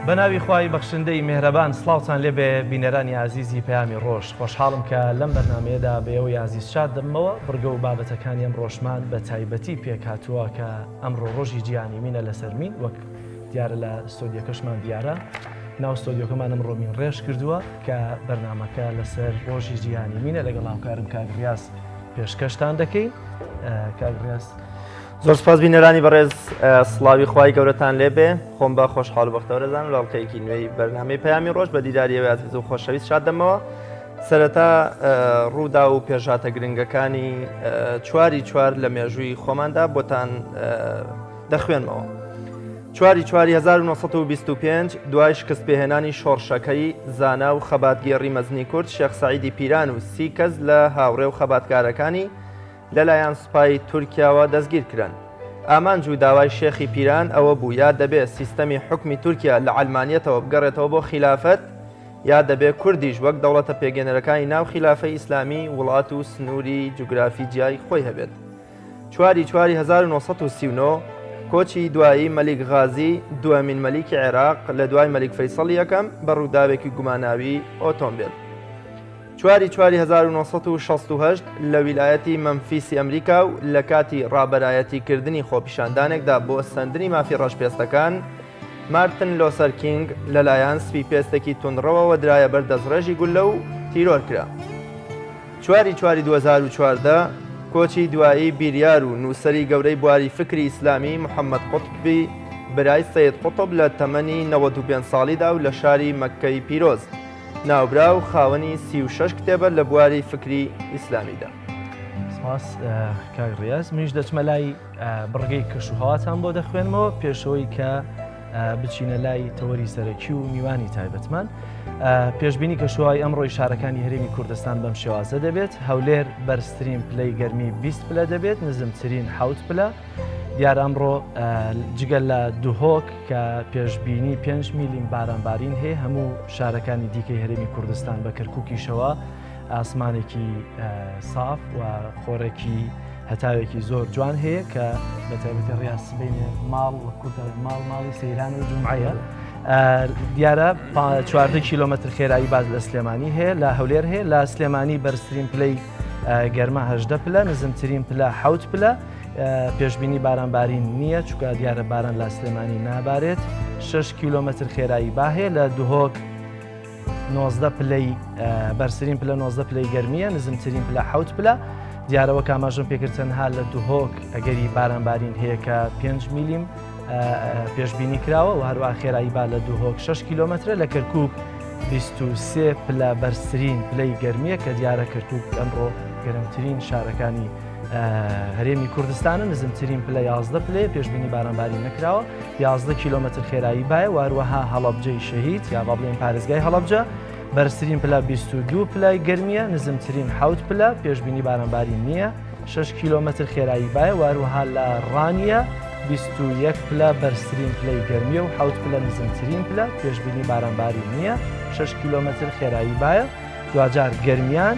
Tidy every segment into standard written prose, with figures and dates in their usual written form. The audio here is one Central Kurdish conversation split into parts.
بەناوی خوای بەخشندەی میهرەبان سڵاوتان لێبێ بینەرانی عزیزی پەیامی ڕۆژ خۆشحاڵم کە لەم بەرنامەیەدا بەیەوەی عزیز شاد دەبمەوە بڕگە و بابەتەکانی ئەم ڕۆژمان بە تایبەتی پێکهاتووە کە ئەمڕۆ ڕۆژی جیهانی مینە لەسەر مین وەک دیارە لە ستۆدیۆکەشمان دیارە ناو ستۆدیۆکەمان ئەمڕۆ مین ڕێژ کردووە کە بەرنامەکە لەسەر ڕۆژی جیهانی مینە لەگەڵ هاوکارم کاگریاس پێشکەشتان دەکەین. کاگریاس زۆر سپاس بینەرانی بەڕێز، سڵاوی خوای گەورەتان لێبێ. خۆم بە خۆشحاڵ و بەختەوەرەزان و لاڵقەیەکی نوێی بەرنامەی پەیامی ڕۆژ بە دیداریەوەی عزیز و خۆشەویست شاد دەمەوە. سەرەتا ڕوودا و پێشاتە گرنگەکانی چوار لە مێژووی خۆماندا بۆتان دەخوێنمەوە. چواری 1925 دوای شکست پێهێنانی شۆڕشەکەی زانا و خەباتگێڕی مەزنی کورد شێخ سەعیدی پیران و 30 کەس لە هاوڕێ و خەباتکارەکانی لەلایەن سوپای تورکیاوە دەستگیر کران. ئامانج و داوای شێخی پیران ئەوە بوو یا دەبێت سیستەمی حکمی تورکیا لە عەلمانیەتەوە بگەڕێتەوە بۆ خلافەت یا دەبێت کوردیش وەک دەوڵەتە پێگەنەرەکانی ناو خلافەی ئیسلامی وڵات و سنووری جوگرافی جیای خۆی هەبێت. چواری 1939 کۆچی دوایی مەلیک غازی دووەمین مەلیکی عێراق لە دوای مەلیک فەیسەڵ یەکەم بە ڕووداوێکی گوماناوی ئۆتۆمبیل. چواری 1968 لە ویلایەتی مەمفیسی ئەمریکا و لە کاتی ڕابەرایەتیکردنی خۆپیشاندانێکدا بۆ سندنی مافی ڕەشپێستەکان مارتن لۆسەر کینگ لەلایەن سپی پێستێکی تونڕەوەوە درایە بەردەستڕێژی گولە و تیرۆر کرا. چواری 2014 کۆچی دوایی بیریار و نووسەری گەورەی بواری فکری ئیسلامی محەممەد قوتبی برای سەید قوتب لە تەمەنی 95 ساڵیدا و لە شاری مەککەی پیرۆز ناوبرا و خاوەنی 36 کتێبە لە بواری فکری ئیسلامیدا. سپاس کاگریاس. منیش دەچمە لای بڕگەی کەشوهاواتان بۆ دەخوێنمەوە پێشەوەی کە بچینە لای تەوەری سەرەکی و میوانی تایبەتمان. پێشبینی کەشوهای ئەمڕۆی شارەکانی هەرێمی کوردستان بەم شێوازە دەبێت. هەولێر بەرزترین پلەی گەرمی 20 پلە دەبێت، نزمترین 7 پلە. دیارە ئەمڕۆ جگەل لە دوهۆک کە پێشبینی 5 میلیم بارانبارین هەیە هەموو شارەکانی دیکەی هەرێمی کوردستان بە کەرکووکیشەوە ئاسمانێکی ساف و خۆڕێکی هەتاوێکی زۆر جوان هەیە کە بە تایبەتی ڕاست بینێ ماڵ ماڵی سەیران و جومعەیە. دیارە 14 کیلۆمەتر خێرایی باز لە سلێمانی هەیە، لە هەولێر هەیە، لە سلێمانی بەرزترین پلەی گەرمە 18 پلە، نزمترین پلە 7 پلە. پێشبینی بارانبارین نییە چونکە دیارە باران لە سلێمانی نابارێت. 6 کیلۆمەتر خێرایی با هەیە، لە دوهۆک 19 پلەی بەرزترین پلە 19 پلەی گەرمیە، نزمترین پلە 7 پلە. دیارەوە کاماژم پێکردنها لە دوهۆک ئەگەری بارانبارین هەیە کە 5 میلیم پێشبینی کراوە و هەروە خێرایی با لە دوهۆک 6 کیلۆمەترە. لە کەرکووک 23 پلە بەرزترین پلەی گەرمیە کە دیارە کەرکووک ئەمڕۆ گەرمترین شارەکانی هەرێمی کوردستانە، نزمترین پلە 11 پلێ پێشبینی بارانباری نەکراوە. 11 کیلۆمەتر خێرایی بایە و هەروەها هەڵەبجەی شەهید یا با بڵێن پارێزگای هەڵەبجە بەرزترین پلە 22 پلای گەرمیە، نزمترین 7 پلە پێشبینی بارانباری نییە. 6 کیلۆمەتر خێرایی بایە و هەروەها لە ڕانیە 21 پلە بەرزترین پلەی گەرمیە و 7 پلە نزمترین پلە پێشبینی بارانباری نییە. 6 کیلۆمەتر خێرایی بایە. دوجار گەرمیان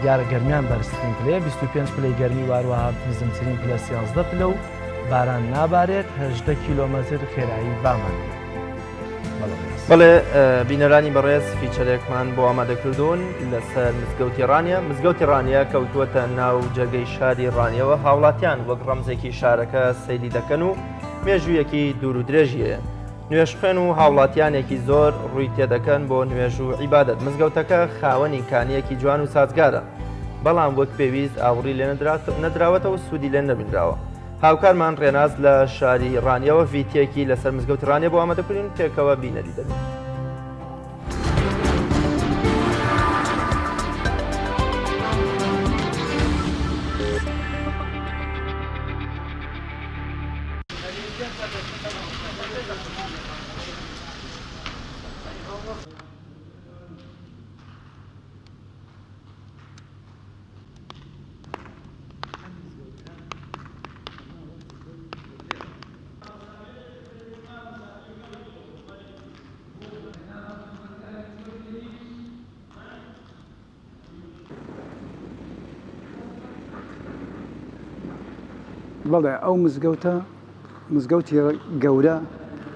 دیارە گەرمیان بەرزترین پلەیە 25 پلەی گەرمی واروەها نزمترین پلە 13 پلە و باران نابارێت. 18 کیلۆمەتر خێرایی بامان. بەڵێ بینەرانی بەڕێز فیچەرێکمان بۆ ئامادەکردوون لەسەر مزگەوتی ڕانیە. مزگەوتی ڕانیە کەوتووەتە ناو جێگەی شاری ڕانیەوە. هاوڵاتیان وەک ڕەمزێکی شارەکە سەیری دەکەن و مێژوویەکی دوور و درێژیەیە. نوێژخوێن و هاوڵاتیانێکی زۆر ڕووی تێدەکەن بۆ نوێژ و عیبادەت. مزگەوتەکە خاوەنی کانیەکی جوان و سازگارە، بەڵام وەک پێویست ئاوڕی لێ نەدراوەتەوە و سوودی لێ نەبینراوە. هاوکارمان ڕێناز لە شاری ڕانیەوە ڤیتیەکی لەسەر مزگەوتی ڕانیە بۆ ئامادەکردین پێکەوە بینەری دەبێت. بەڵێ ئەو مزگەوتی گەورە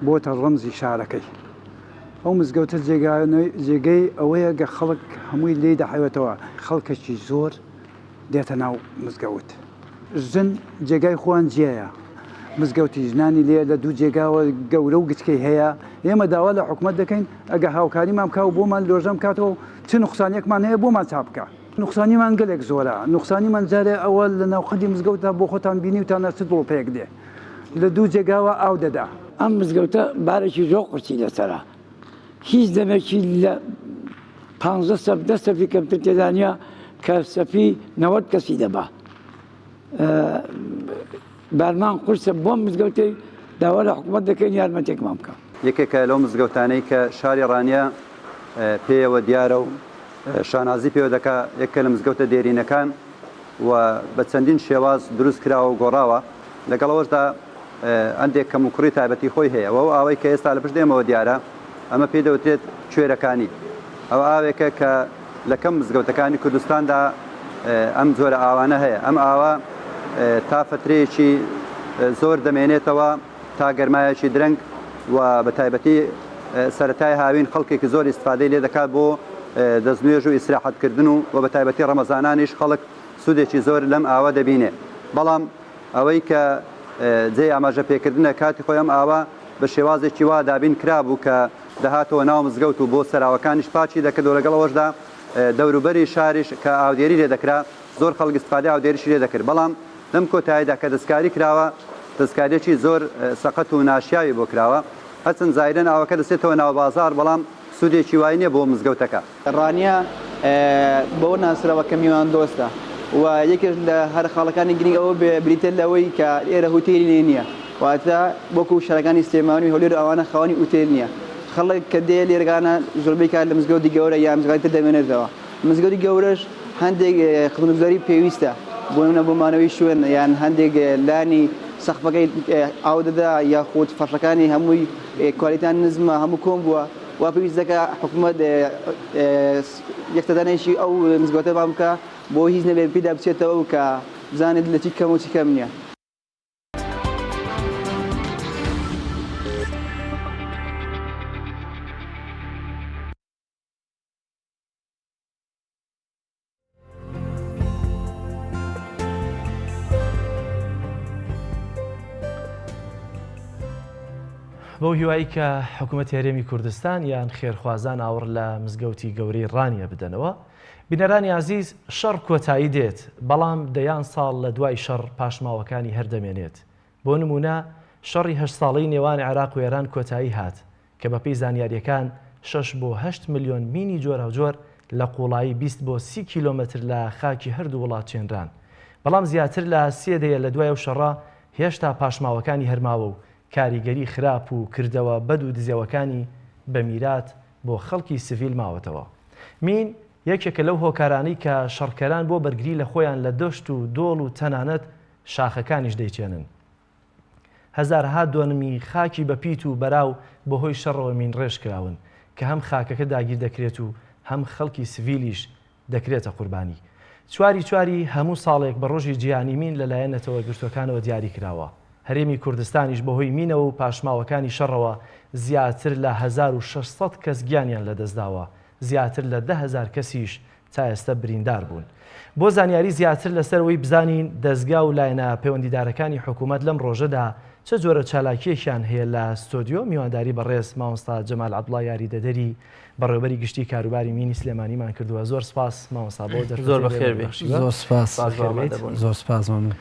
بۆتە ڕەمزی شارەکەی. ئەو مزگەوتە جێگەی ئەوەیە گە خەڵک هەمووی لێ دەحەوێتەوە، خەڵکێکی زۆر دێتە ناو مزگەوت. ژن جێگای خۆیان جێیە، مزگەوتی ژنانی لێ لە دوو جێگاوە گەورە و گچکەی هەیە. ئێمە داوا لە حکوومەت دەکەین ئەگە هاوکاریمان بکە و بۆمان لۆژەم کاتەوە چ نوقسانێکمان هەیە بۆمان چاپ بکە. نوقسانیمان گەلێک زۆرە، نوقسانیمان جارێ ئەوە لە ناوخەدی مزگەوتە بۆ خۆتان بینی و تا نەچت بۆ پێک دێ لە دوو جێگاوە ئاو دەدا. ئەم مزگەوتە بارێکی زۆر قورسی لەسەرە، هیچ دەمێکی لە 15 سەفی کەمتر تێدانیا کە سەفی 90 کەسی دەبا. بارمان قورسە بۆ مزگەوتەی داوا لە حکوومەت دەکەین یارمەتێکمان بکە. یەکێکە لەو مزگەوتانەی کە شاری ڕانیە پێیەوە دیارە و شانازی پێوە دەکا یەکە لە مزگەوتە دێرینەکان و بە چەندین شێواز دروست کراوە و گۆڕاوە. لەگەڵەوەشدا ئەندێک کەم و کوڕی تایبەتی خۆی هەیە. ئەو ئاوەی کە ئێستا لە پشت دێمەوە دیارە ئەمە پێی دەوترێت کوێرەکانی. ئەو ئاوێکە کە لە کەم مزگەوتەکانی کوردستاندا ئەم جۆرە ئاوانە هەیە. ئەم ئاوە تا فترەیەکی زۆر دەمێنێتەوە تا گەرمایەکی درەنگ و بە تایبەتی سەرەتای هاوین خەڵکێکی زۆر ئیستفادەی لێ دەکات بۆ دەستنوێژ و ئیسراحەتکردن و بە تایبەتی ڕەمەزانانیش خەڵک سوودێکی زۆر لەم ئاوە دەبینێ. بەڵام ئەوەی کە جێ ئاماژە پێکردنە کاتی خۆی ئەم ئاوە بە شێوازێکی وا دابین کرابوو کە دەهاتەوە ناو مزگەوت و بۆ سەراوەکانیش پاچی دەکردەوە. لەگەڵەوەشدا دەوروبەری شاریش کە ئاودێری لێ دەکرا زۆر خەڵک ئیستفادەی ئاودێریشی لێ دەکرد. بەڵام لەم کۆتاییدا کە دەستکاری کراوە دەستکارێکی زۆر سەقەت و ناشیاوی بۆ کراوە، هەرچەند زایرەن ئاوەکە دەستێتەوە ناو بازار بەڵام سوودێکی وای نییە بۆ مزگەوتەکە. ڕانیە بۆ ناسرەوە کە میوان دۆستە و یەکێک لە هەر خاڵەکانی گرنگ ئەوە بریتە لەوەی کە ئێرە هوتێلی نییە، واتە بۆکو شارەکانی سلێمانی هەولێر ئەوانە خاوەنی ئوتێل نییە. خەڵک کە دێ لێرگانە زۆربەی کار لە مزگەوتی گەورە یا مزگەوتە دەمێنێتەوە. مزگەوتی گەورەش هەندێک خزمەتگوزاری پێویستە بۆ نمونە بۆمانەوەی شوێن یان هەندێک لانی سەقفەکەی ئاو دەدا یاخود فەرشەکانی هەمووی کوالیتیان نزمە هەموو کۆم بووە وا پێویست دەکا حکوومەت یەکتەدانێکی ئەو مزگەوتە بام بکە بۆ هیچ نەبێ پێدا بچێتەوە و کە بزانێت لە چی کەم و چی کەم نییە. بەو هیوایی کە حکوومەت هەرێمی کوردستان یان خێرخوازان ئاوڕ لە مزگەوتی گەورەی ڕانیە بدەنەوە. بینەرانی عزیز، شەڕ کۆتایی دێت، بەڵام دەیان ساڵ لە دوای شەڕ پاشماوەکانی هەردەمێنێت. بۆ نمونە شەڕی 8 ساڵەی نێوانی عێراق و ئێران کۆتایی هات کە بەپێی زانیاریەکان 6 بۆ 8 ملیۆن مینی جۆراوجۆر لە قوڵایی 20 بۆ 30 کیلۆمەتر لە خاکی هەردوو وڵات چێنران. بەڵام زیاتر لە 3 دەیە لە دوای ئەو شەڕە هێشتا پاشماوەکانی هەرماوە و کاریگەری خراپ و کردەوە بەد و دزێوەکانی بە میرات بۆ خەڵکی سڤیل ماوەتەوە. مین یەکێکە لەو هۆکارانەی کە شەڕکەران بۆ بەرگری لە خۆیان لە دەشت و دۆڵ و تەنانەت شاخەکانیش دەیچێنن. هەزارها دۆنمی خاکی بەپیت و بەراو بەهۆی شەڕەوە مین ڕێژ کراون کە هەم خاکەکە داگیر دەکرێت و هەم خەڵکی سڤیلیش دەکرێتە قوربانی. چواری هەموو ساڵێک بە ڕۆژی جیهانی مین لەلایەن نەتەوە گرتوەکانەوە دیاری کراوە. هەرێمی کوردستانیش بەهۆی مینەوە و پاشماوەکانی شەڕەوە زیاتر لە 1600 کەس گیانیان لەدەستداوە، زیاتر لە 10,000 کەسیش تا ئێستا بریندار بوون. بۆ زانیاری زیاتر لەسەرەوەی بزانین دەستگا و لایەنە پەیوەندیدارەکانی حکوومەت لەم ڕۆژەدا چه جۆرە چالاکیەکیان هەیە لە ستۆدیۆ میوانداری بەڕێز مامۆستا جەمال عەبدوڵڵا یاریدەدەری بەڕێوەبەری گشتی کاروباری مینی سلێمانیمان کردووە. زۆر سپاس مامۆستا بۆ زۆر بەخێر بێ. زۆر سپاس. زۆر سپاس مەمنون.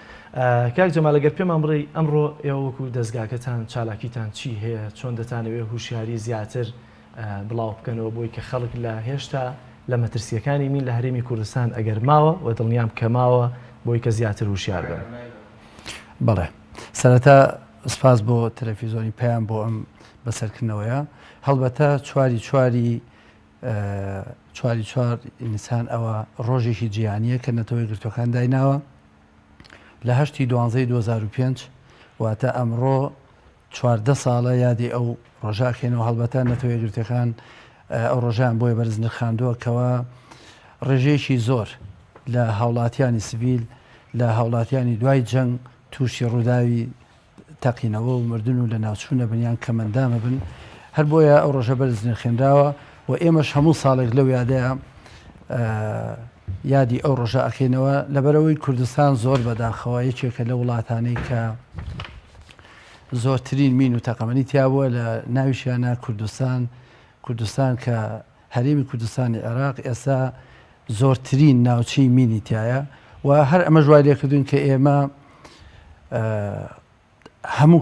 کاک جەمال ئەگەر پێمان بڕی ئەمڕۆ ئێوە وەکو دەستگاکەتان چالاکیتان چی هەیە، چۆن دەتانەوێت هوشیاری زیاتر بڵاو بکەنەوە بۆی کە خەڵک لە هێشتا لە مەترسیەکانی مین لە هەرێمی کوردستان ئەگەر ماوە و دڵنیام کە ماوە بۆی کە زیاتر هوشیار بن. بەڵێ سەرەتا سپاس بۆ تەلەڤیزۆنی پەیام بۆ ئەم بەسەرکردنەوەیە. هەڵبەتە چوار ئینسان ئەوە ڕۆژێکی جیهانیە کە نەتەوەی گرتوەکان دایناوە لە 8/12/2005 واتە ئەمڕۆ 14 ساڵە یادی ئەو ڕۆژاکەینەوە. هەڵبەتە نەتەوەی گرتەکان ئەو ڕۆژیان بۆی بەرز نرخاندووە کەوە ڕێژەیەکی زۆر لە هاوڵاتیانی سڤیل لە هاوڵاتیانی دوای جەنگ تووشی ڕووداوی تەقینەوە و مردن و لە ناوچوونە بنیان کەمەندامە بن هەر بۆیە ئەو ڕۆژە بەرز نرخێنراوە و ئێمەش هەموو ساڵێک لەو یادەیە یادی ئەو ڕۆژە ئەکەینەوە لەبەرەوەی کوردستان زۆر بەداخەوە یەکێکە لە وڵاتانەی کە زۆرترین مین و تەقەمەنی تیاوە لە ناویشیانە کوردستان کە هەرێمی کوردستانی عێراق ئێستا زۆرترین ناوچەی مینی تایە و هەر ئەمە ژوای لێکردوین کە ئێمە هەموو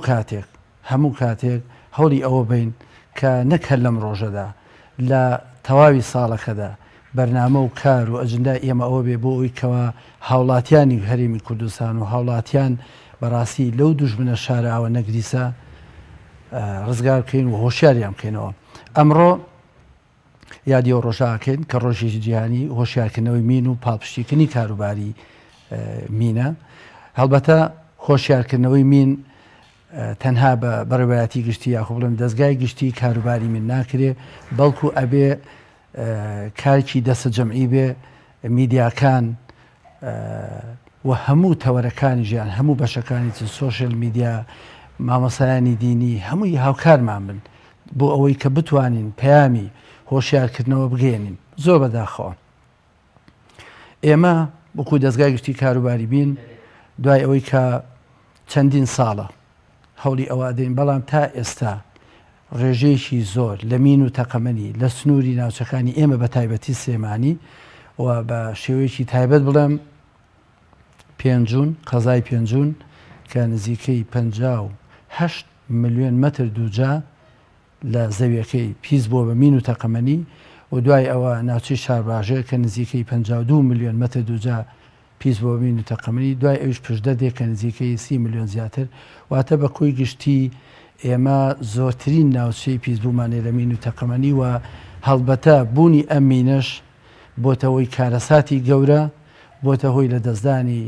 کاتێک هەوڵی ئەوە بین کە نەکە لەم ڕۆژەدا لە تەواوی ساڵەکەدا بەرنامە و کار و ئەجندای ئێمە ئەوە بێ بۆ ئەوی کەوە هاوڵاتیانی هەرێمی کوردستان و هاوڵاتیان بەڕاستی لەو دوژمنە شاراوە نەگریسە ڕزگار بکەین و هۆشیاریان بکەینەوە. ئەمڕۆ یادی ئەو ڕۆژاکەین کە ڕۆژێکی جیهانی هۆشیارکردنەوەی مین و پاڵپشتیکردنی کاروباری مینە. هەڵبەتە هۆشیارکردنەوەی مین تەنها بە بەڕێوەتی گشتی یاخۆ بڵێم دەستگای گشتی کاروباری من ناکرێ بەڵکو ئەبێ کارێکی دەستە جەمعی بێ میدیاکان و هەموو تەوەرەکانی ژیان هەموو بەشەکانی سۆشل میدیا مامۆسایانی دینی هەمووی هاوکارمان بن بۆ ئەوەی کە بتوانین پەیامی هۆشیارکردنەوە بگەێنین زۆر بەداخەوە. ئێمە وەکو دەستگای گشتی کاروباری بین دوای ئەوەی کە چەندین ساڵە هەوڵی ئەوە دەین بەڵام تا ئێستا ڕێژەیەکی زۆر لە مین و تەقەمەنی لە سنووری ناوچەکانی ئێمە بە تایبەتی سێمانی و بە شێوەیەکی تایبەت بڵێم پێنجون قەزای پێنجون کە نزیکەی 58 ملیۆن مەتر دووجا لە زەویەکەی پیس بۆ بە مین و تەقەمەنی و دوای ئەوە ناوچەی شارباژەیە کە نزیکەی 52 ملیۆن مەتر دووجا پیس بۆ مین و تەقەمەنی دوای ئەوش پشدەدێک کە نزیکەی 30 ملیۆن زیاتر واتە بە کۆی گشتی ئێمە زۆرترین ناوچەی پیسبوومانێ لە مین و تەقەمەنی و هەڵبەتە بوونی ئەم مینەش بۆتەوەی کارەساتی گەورە بۆتە هۆی لە دەستدانی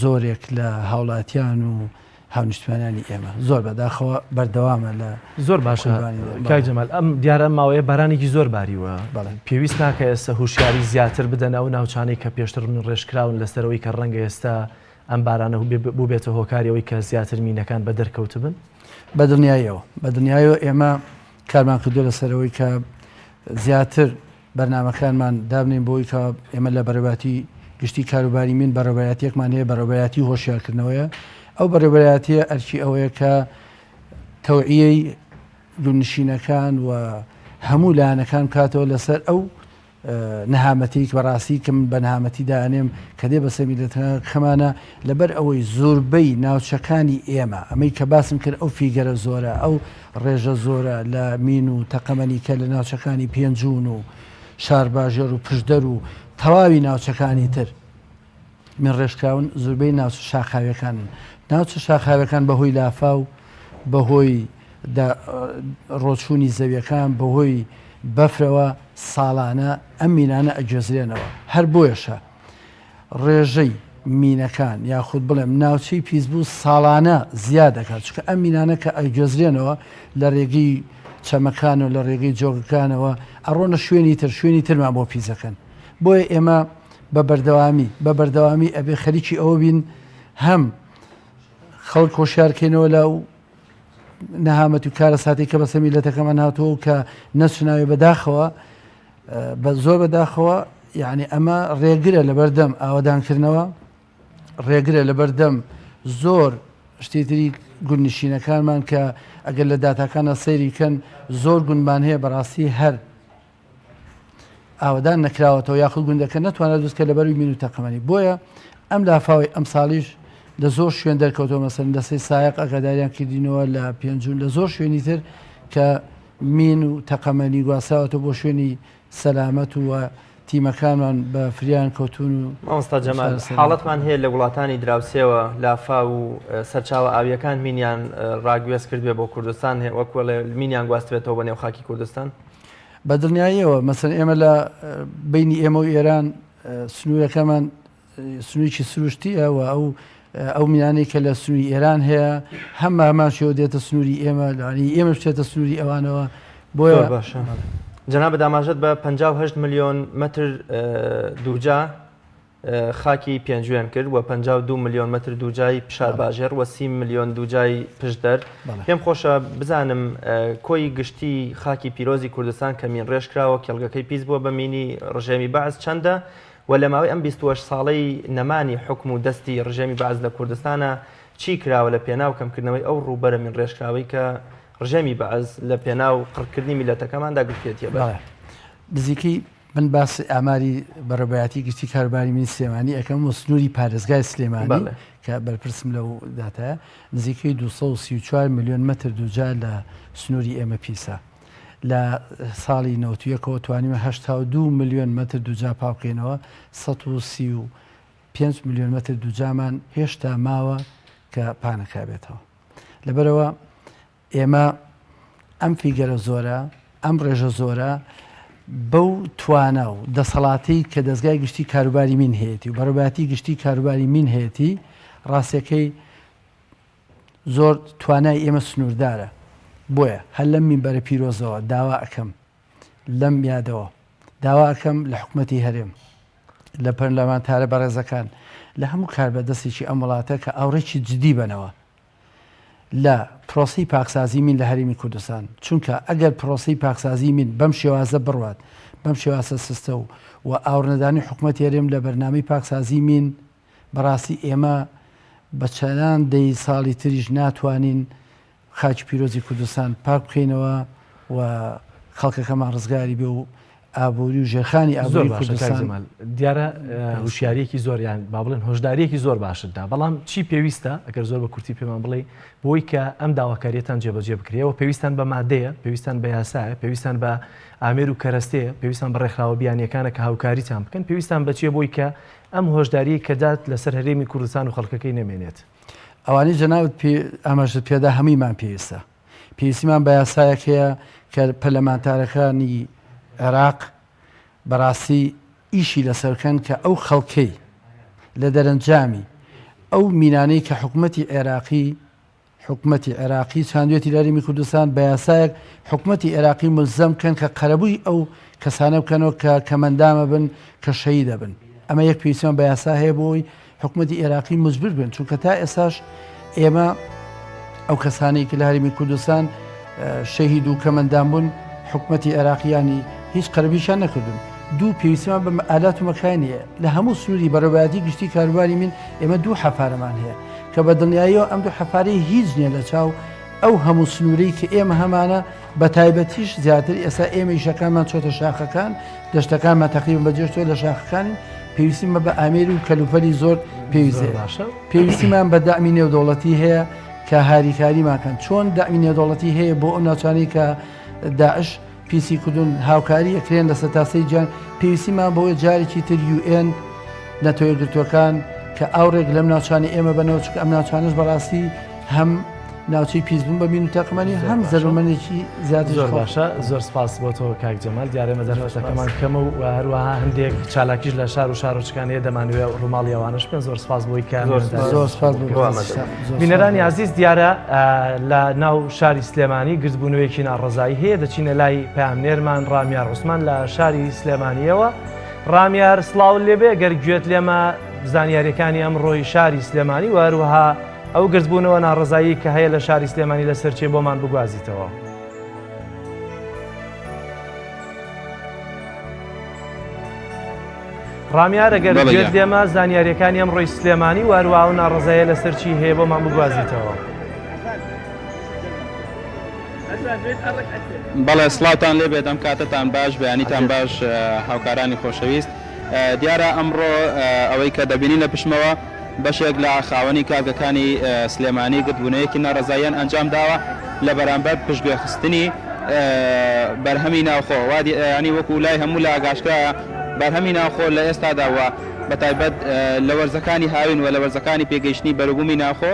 زۆرێک لە هاوڵاتیان و هاونیشتمانانی ئێمە زۆر بەداخەوە بەردەوامە لە زۆر باشە کاک جەمال ئەم دیارە ماوەیە بارانێکی زۆر باریوە پێویست ناکە ئێستا هوشیاری زیاتر بدەنە و ناوچانەی کە پێشتر من ڕێژکراون لەسەرەوەی کە ڕەنگە ئێستا ئەم بارانە بوو بێتە هۆکاریەوەی کە زیاتر مینەکان بە دەرکەوت بن بە دنیایەوە ئێمە کارمان کردو لەسەرەوەی کە زیاتر بەرنامەکانمان دابنین بۆی کە ئێمە لە بەڕێوەتی گشتی کاروباری من بەڕێوەتیەکمان هەیە بەڕێوەتی هۆشیارکردنەوەیە ئەو بەڕێوەتیە ئەرکی ئەوەیە کە تەوعیەی گونشینەکان و هەموو لایەنەکان کاتەوە لەسەر ئەو نەهامەتی بەڕاستی کە من بە نەهامەتی دانێم کە دێ بەسەر میلەتەکان خەمانە لەبەر ئەوەی زۆربەی ناوچەکانی ئێمە ئەمەی کە باسم کرد ئەو فیگەرە زۆرە ئەو ڕێژە زۆرە لە مین و تەقەمەنی کە لە ناوچەکانی پێنجون و شارباژێر و پشدەر و تەواوی ناوچەکانی تر من ڕێژکراون زۆربەی ناوچە شاخاویەکان ناوچە شاخاوەکان بەهۆی لافا و بەهۆی ڕۆچوونی زەویەکان بەهۆی بەفرەوە ساڵانە ئەم مینانە ئەگوێزرێنەوە هەر بۆیەشە ڕێژەی مینەکان یاخود بڵێم ناوچەی پیسبوو ساڵانە زیاد دەکات چکە ئەم مینانە کە ئەگوێزرێنەوە لە ڕێگەی چەمەکان و لە ڕێگەی جۆگەکانەوە ئەڕۆنە شوێنی ترمان بۆ پیسەکەن بۆیە ئێمە بە بەردەوامی ئەبێ خەریکی ئەوە بین هەم خەڵک هۆشیارکەینەوە لەو نەهامەت و کارە ساتی کە بەسەر میلەتەکەمان هاتووە کە نەچناوی بەداخەوە بە زۆر بەداخەوە یعنی ئەمە ڕێگرە لە بەردەم ئاوادانکردنەوە ڕێگرە لە بەردەم زۆر شتێتری گونشینەکانمان کە ئەگەر لە داتاکانە سەیریکەن زۆر گونبان هەیە بەڕاستی هەر ئاوادان نەکراوەتەوە یاخود گوندەکە نەتوانێت دروستکە لەبەروی مین و تەقەمەنی بۆیە ئەم لافاوی ئەم ساڵیش لە زۆر شوێن دەرکەوتەوە مەسەن دەسەی سایق ئەگاداریان کردینەوە لە پێنجون لە زۆر شوێنی تر کە مین و تەقەمەنی گواساوەتە بۆ شوێنی سەلامەت و تیمەکانمان بە فریان کەوتون و مامۆستا جەمال حاڵەتمان هەیە لە وڵاتانی دراوسێەوە لافا و سەرچاوە ئاویەکان مینیان ڕاگوێز کردوێ بۆ کوردستان هەیە وەکوە لە مینیان گواستوێتەوە بە نێو خاکی کوردستان بە دڵنیاییەوە مەسەن ئێمە لە بینی ئێمە و ئێران سنوورەکەمان سنووریی سروشتیە و ئەو میانەی کە لە سنووری ئێران هەیە هەمان شێوە دێتە سنووری ئێمە لەوانی ئێمە بچێتە سنووری ئەوانەوە بۆیە باشە جەناب داماژەت بە 58 ملیۆن مەتر دووجا خاکی پێنجویان کرد و 52 میلیۆن متر دووجای پیشار باژێر و 30 میلیۆن دووجای پشتدەر. پێم خۆشە بزانم کۆی گشتی خاکی پیرۆزی کوردستان کە مین ڕێژ کراوە کێڵگەکەی پیس بووە بە مینی ڕژێمی بەعز چەندە و لە ماوەی ئەم 28 ساڵەی نەمانی حکم و دەستی ڕژێمی بەعز لە کوردستانە چی کراوە لە پێناو کەمکردنەوەی ئەو ڕووبەرە من ڕێژکراوەی کە ڕژێمی بەعز لە پێناو قڕکردنی میلەتەکەماندا گرتێتە بە نزیکەی من باس ئاماری بەڕێبەتی گشتی کارباری مینی سلێمانی ئەەکەم و سنووری پارێزگای سلێمانی کە بەرپرسم لەو داتە نزیکەی 234 میلیۆن متر دووجا لە سنووری ئێمە پیسە لە ساڵی 91ەوە توانیمە 82 میلیۆن متر دووجا پاڵکەینەوە 135 میلیۆن متر دووجامان هێشتا ماوە کە پانەکە بێتەوە لەبەرەوە ئێمە ئەم فیگەرە زۆرە ئەم ڕێژە زۆرە بەو توانە و دەسەڵاتی کە دەستگای گشتی کاروباری مین هەیەی و بەڕێبەتی گشتی کاروباری مین هەیەی ڕاستیەکەی زۆر توانای ئێمە سنووردارە بۆیە هەر لەم مینبەرە پیرۆزەوە داوا ئەەکەم لەم یادەوە داوا ئەەکەم لە حکوومەتی هەرێم لە پەرلەمانتارە بەڕێزەکان لە هەموو کاربەدەستێکی ئەم وڵاتە کە ئاوڕێکی جدی بنەوە لە پرۆسی پاکسازی مین لە هەرێمی کوردستان چونکە ئەگەر پرۆسی پاکسازی مین بەم شێوازە بڕوات بەم شێوازە سستە و ئاوڕنەدانی حکوومەت هەرێم لە بەرنامەی پاکسازی مین بەڕاستی ئێمە بە چەندان دەی ساڵی تریش ناتوانین خاکی پیرۆزی کوردستان پاک بکەینەوە و خەڵکەکەمان ڕزگاری بێ و ئابووری و ژێرخانی ئابووری کوردستان دیارە هوشیارێکی زۆریان با بڵێن هۆشداریەکی زۆر باشتدا بەڵام چی پێویستە ئەگەر زۆر بە کورتی پێمان بڵێ بۆی کە ئەم داواکاریەتان جێبەجێ بکرێەوە پێویستان بە مادەیە پێویستان بە یاسایە پێویستان بە ئامێر و کەرەستەیە پێویستان بە ڕێکخراوە بیانیەکانە کە هاوکاریتان بکەن پێویستان بەچێ بۆی کە ئەم هۆشداری کەدات لەسەر هەرێمی کوردستان و خەڵکەکەی نەمێنێت ئەوانەی جەناوت ئاماژت پێدا هەموویمان پێویستە پێویستیمان بە یاسایەک هەیە کە پەرلەمانتارەکانی عێراق بەڕاستی ئیشی لەسەرکەن کە ئەو خەڵکەی لە دەرەنجامی ئەو مینانەی کە حکوومەتی عێراقی چاندوێتی لەرێمی کوردستان بە یاسایەک حکوومەتی عێراقی ملزەم بکەن کە قەرەبووی ئەو کەسانە بکەنەوە کە کەمەندامە بن کە شەهید دەبن ئەمە یەک پێویستیمان بە یاسا هەیە بۆی حکوومەتی عێراقی مجبور بن چونکە تا ئێساش ئێمە ئەو کەسانەی کە لە هەرێمی کوردستان شەهید و کەمەندام بوون حکوومەتی عێراقیانی هیچ قەرەبیشان نەکردون دوو پێویستیمان بە ئالات و مەکانیە لە هەموو سنووری بەڕێبەتی گشتی کاروباری من ئێمە دوو حەفارەمان هەیە کە بە دڵنیاییەوە ئەم دوو حەفارەی هیچ نییە لە چاو ئەو هەموو سنوورەی کە ئێمە هەمانە بە تایبەتیش زیاتر ئێستا ئێمە ئیشەکانمان چۆتە شاخەکان دەشتەکانمان تەقریبا بەجێشتۆ لە شاخەکانی پێویستیمە بە ئامێری و کەلوپەلی زۆر پێویستیمان بە دامی نێودەوڵەتی هەیە کە هاریکاریماکەن چۆن دامی نێودەوڵەتی هەیە بۆ ئەو ناوچانەی کە داعش پیسی کردون هاوکاری ئەکرێن لە سەتاسەی جیان پێویستیمان بۆیە جارێکی تر UN نەتەوەیەکگرتوەکان کە ئاوڕێک لەم ناوچانی ئێمە بنەوە چکە ئەم ناوچانش بەڕاستی هەم ناوچەی پیسبوون بە مین و تەقمانی هەم زەرمەنێکی زیاتر زۆر باشە زۆر سپاس بۆ تۆ کاک جەمال دیارێمە دەرفەتەکەمان کەمە و هەروەها هەندێک چالاکیش لە شار و شارۆچکانەیە دەمانوێت ڕووماڵی ئەوانش بێن زۆر سپاس بۆی کە زۆر سپاس بینەرانی عزیز دیارە لە ناو شاری سلێمانی گرتبوونەوەیەکی ناڕزایی هەیە دەچینە لای پامنێرمان ڕامیار عوسمان لە شاری سلێمانیەوە ڕامیار سڵاو لێبێ گەر گوێت لێمە زانیاریەکانی ئەمڕۆی شاری سلێمانی و هەروەها ئەو گرتبوونەوە ناڕزایی کە هەیە لە شاری سلێمانی لە سەرچێ بۆمان بگوازیتەوە. ڕامیار ئەگەر گوێت لێمە زانیاریەکانی ئەمڕۆی سلێمانی و هەروەها ناڕزایە لە سەرچی هەیە بۆمان بگوازیتەوە. بەڵێ سڵاوتان لێ بێت ئەم کاتتان باش بەیانیتان باش هاوکارانی خۆشەویست دیارە ئەمڕۆ ئەوەی کە دەبینین لە پشمەوە بەشێک لە خاوەنی کارگەکانی سلێمانی گرتبوونەیەکی ناڕزاییان ئەنجام داوە لە بەرامبەر پشتگوێخستنی بەرهەمی ناوخۆ ینی وەکو لای هەموو لە ئاگاشکرا بەرهەمی ناوخۆ لە ئێستاداوە بەتایبەت لە وەرزەکانی هاوین و لە وەرزەکانی پێگەیشتنی بەروبوومی ناوخۆ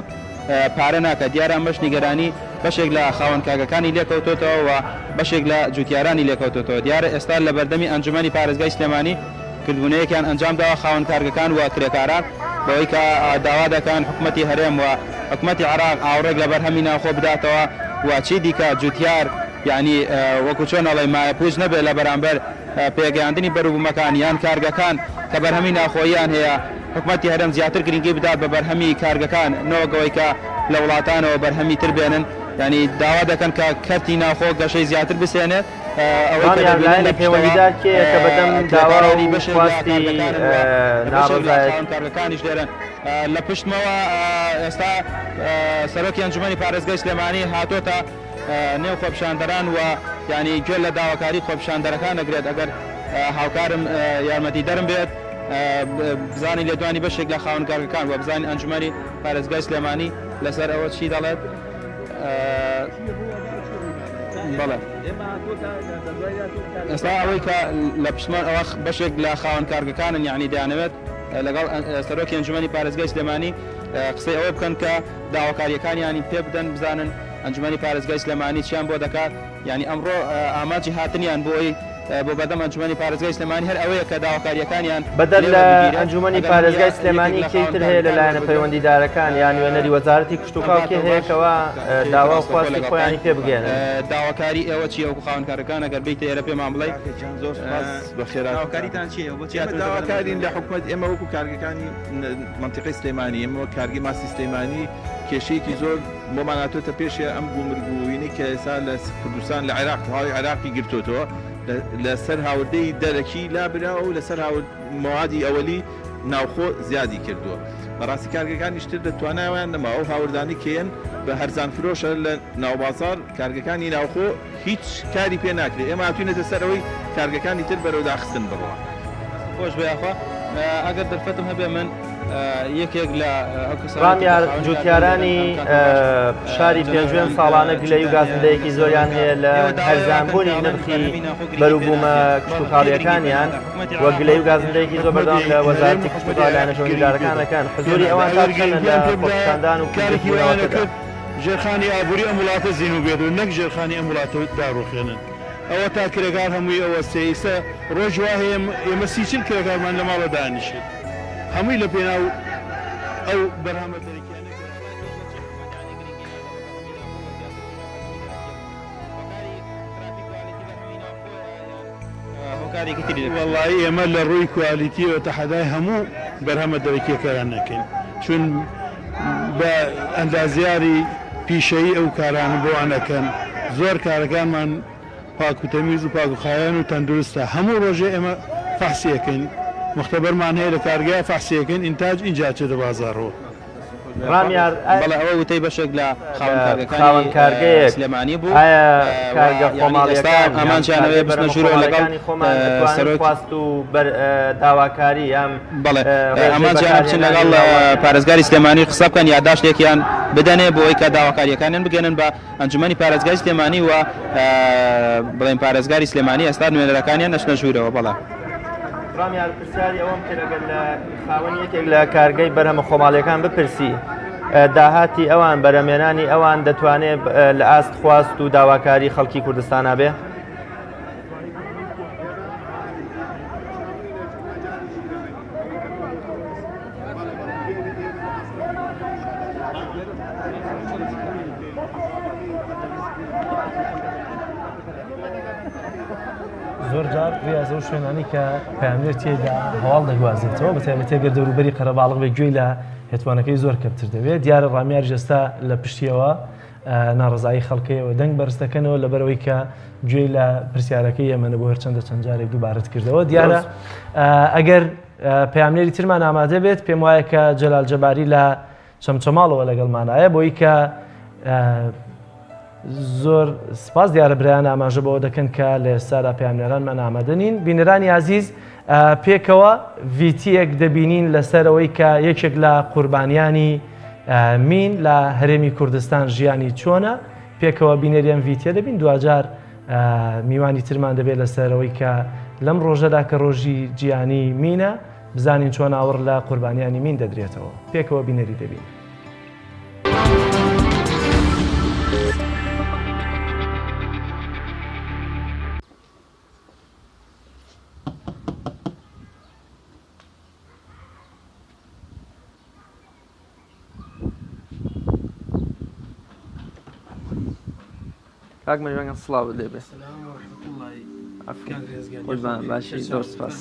پارە ناکە دیارە مەش نیگەرانی بەشێک لە خاوەن کاگەکانی لێکەوتۆتەوە و بەشێک لە جوتیارانی لێکەوتۆتەوە دیارە ئێستا لە بەردەمی ئەنجومەنی پارێزگای سلێمانی کردبوونەیەکیان ئەنجام داوە خاوەن کارگەکان و کرێکاران بەوەی کە داوا دەکەن حکوومەتی هەرێم و حکوومەتی عێراق ئاوڕێک لە بەرهەمی ناوخۆ بداتەوە و چی دیکە جوتیار یعنی وەکو چۆن ئەڵێ مایەپوش نەبێت لە بەرامبەر پێگەیاندنی بەروبوومەکان یان کارگەکان کە بەرهەمی ناخۆییان هەیە حکوومەتی هەرێم زیاتر گرنگی بدات بە بەرهەمی کارگەکان نەوەگەوەی کە لە وڵاتانەوە بەرهەمی تر بێنن ینی داوا دەکەن کە کەرتی ناخۆ گەشەی زیاتر بسێنێت لە پەیوەندیدار کێ کە بەدەم داوای بەشواستی ناڕزایەت کارگەکانیش دێرن لە پشتمەوە ئێستا سەرۆکی ئەنجومەنی پارێزگای سلێمانی هاتۆتە نێو خۆپیشاندەران و ینی گوێ لە داواکاری خۆپیشاندەرەکان ئەگرێت ئەگەر هاوکارم یارمەتی دەرم بێت بزانی لێدوانی بەشێک لە خاوەنکارەکان و بزانین ئەنجومەنی پارێزگای سلێمانی لەسەر ئەوە چی دەڵێت بەڵێ ئێستا ئەوەی کە لە پشتمان ئەوە بەشێک لە خاوەن کارگەکانن یعنی دەیانەوێت لەگەڵ سەرۆکی ئەنجومەنی پارێزگای سلێمانی قسەی ئەوە بکەن کە داواکاریەکانیانی پێ بدەن بزانن ئەنجومەنی پارێزگای سلێمانی چیان بۆ دەکات یعنی ئەمڕۆ ئاماجی هاتنیان بۆی بۆ بەدەم ئەنجومەنی پارێزگای سلێمانی هەر ئەوەیە کە داواکاریەکانیان بەدەر لە ئەنجومەنی پارێزگای سلێمانی کەیتر هەیە لەلایەنە پەیوەندیدارەکان یان وێنەری وەزارەتی کشتوکاڵکێ هەیەکەوە داوا و خواستی خۆیانی پێ بگێنن داواکاری ئێوە چیە وەکو خاوەنکارەکان ئەگەر بیت ئێرە پێمان بڵێ زۆر داواکاریتان چیە داواکارین لە حکوومەت ئێمە وەکو کارگەکانی منتیقی سلێمانی ئێمە کارگی ماسی سلێمانی کێشەیەکی زۆر بۆمان هاتوۆتە پێشێ ئەم بوومرگوینی کە ئێستا لە کوردستان لە عێراق هاوی عێراقی گرتوتەوە لەسەر هاوردەی دەرەکی لابراوە و لەسەر موادی ئەوەلی ناوخۆ زیادی کردووە بەڕاستی کارگەکانیشتر دەتوانایان نەما ئەو هاوردانی کێن بە هەرزان فرۆشە لە ناوبازار کارگەکانی ناوخۆ هیچ کاری پێ ناکرێت ئێمە هاتوینەتە سەر ئەوەی کارگەکانی تر بەرەوداخستن بڕەوە خۆش بەیاخوا ئەگەر دەرفەتم هەبێ من یەکێک لە ڕامیار جوتیارانی شاری پێنجوێن ساڵانە گلەی و گازندەیەکی زۆریان هەیە لە هەرزانبوونی نرخی بەروبوومە کشتوکاڵیەکانیان وە گلەی و گازندەیەکی زۆر بەردەوام لە وەزارەتی کشتوکاڵیانە پەیوەندیدارەکانەکان حزوری ئەوان تاکەنە لە خۆپیشاندان و کارێکی ژێرخانی ئابووری ئەم وڵاتە زین و بێت و نەک ژێرخانی ئەم وڵاتە داڕوخێنن ئەوە تا کرێگار هەمووی ئەوە سێئیسە ڕۆژ وا هەیە ئێمە سیچل کرێگارمان لە ماڵە دانیشێت هەمووی لە پێناو ئەو بەرهەمەتەرەکیانە وەڵی ئێمە لە ڕووی کوالیتیەوە تەحەدای هەموو بەرهەمە دەرەکیەکەیان نەکەین چون بە ئەندازیاری پیشەیی ئەو کارانە بۆوانەکەن زۆر کارەکانمان پاک و تەمیز و پاک و خایەن و تەندروستە هەموو ڕۆژێ ئێمە فەحسیەکەین مختبەرمان هەیە لە کارگای فەحسیەکەین ئینتاج ئینجا چێتە بازاڕەوە ڕامیار بەڵێ ئەوە وتەی بەشێک لە خاوەنکارگەیەک سلێمانی بوو ئایا کارگە خۆماڵیەکان ئەمانجانەوەی بستنە ژوورەوە لەگەڵ خۆمان خواست و داواکاری ئەم بەڵێ ئەمانجیان بچن لەگەڵ پارێزگاری سلێمانی قسە بکەن یادداشتێکیان بدەنێ بۆ ئەوەی کە داواکاریەکانیان بگەنن بە ئەنجومەنی پارێزگای سلێمانی و بڵێن پارێزگاری سلێمانی ئێستا نوێنەرەکانیان نەچنە ژوورەوە بەڵێ ڕامیار پرسیاری ئەوەم کردەگەن لە خاوەن یەکێک لە کارگەی بەرهەمە خۆماڵیەکان بپرسی داهاتی ئەوان بەرەمێنانی ئەوان دەتوانێت لە ئاست خواست و داواکاری خەڵکی کوردستانە بێ؟ زۆر جار ڕاستە و شوێنانی کە پەیامێر تێدا هەواڵ دەگوازێتەوە بە تایبەتی ئەگەر دەوروبەری قەرەباڵغ بێ گوێی لە هێتوانەکەی زۆر کەمتر دەوێت دیارە ڕامیار جەستا لە پشتیەوە ناڕزایی خەڵکەیەوە دەنگ بەرز دەکەنەوە لەبەرەوەی کە گوێی لە پرسیارەکەی ئەمەنە بۆ هەرچەندە چەند جارێک دووبارەت کردەوە دیارە ئەگەر پەیامێری ترمان ئامادە بێت پێم وایە کە جەلال جەباری لە چەمچەماڵەوە لەگەڵمانایە بۆی کە زۆر سپاس دیارە برایان ئاماژە بەوە دەکەن کە لە ئێستادا پەیامنەرانمان ئامادە نین بینەرانی عزیز پێکەوە ڤیتیەک دەبینین لەسەرەوەی کە یەکێک لە قوربانیانی مین لە هەرێمی کوردستان ژیانی چۆنە پێکەوە بینەریان ڤیتیە دەبین دوجار میوانی ترمان دەبێت لەسەرەوەی کە لەم ڕۆژەدا کە ڕۆژی جیانی مینە بزانین چۆن ئاوڕ لە قوربانیانی مین دەدرێتەوە پێکەوە بینەری دەبین. کاک مەجوانگەن سڵاوت لێبێ. قوربان باشی زۆر سپاس.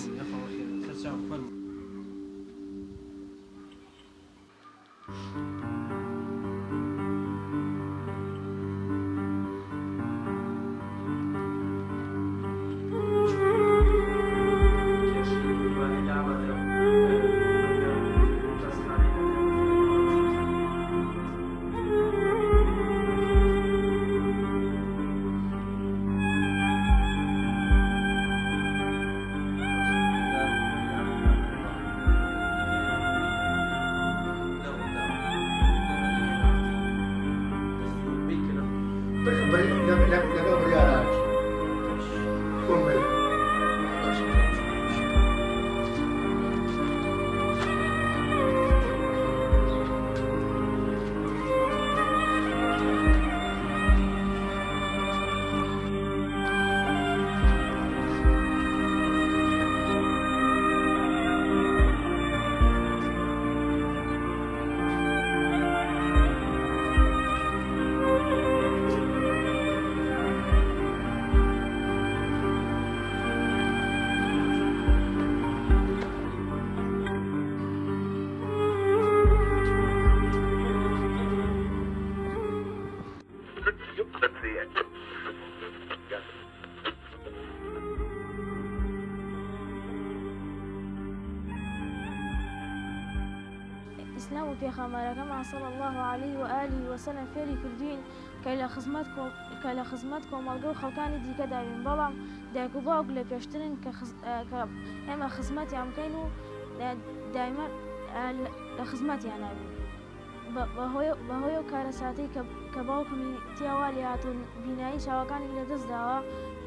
ئیسلام و پێغەمبەرەکەمان صلی الله عليه و آله وسلم فێری کردوین کە لە خزمەت کۆمەڵگە و خەڵکانی دیکە داوین، بەڵام دایک و باوک لە پێشترن کە ئێمە خزمەتیان بکەین و دایما لە خزمەتیان نابین. بەهۆی و کارەساتەی کە باوکمی تیاوا لێ هاتوون بینایی چاوەکانی لەدەست داوە،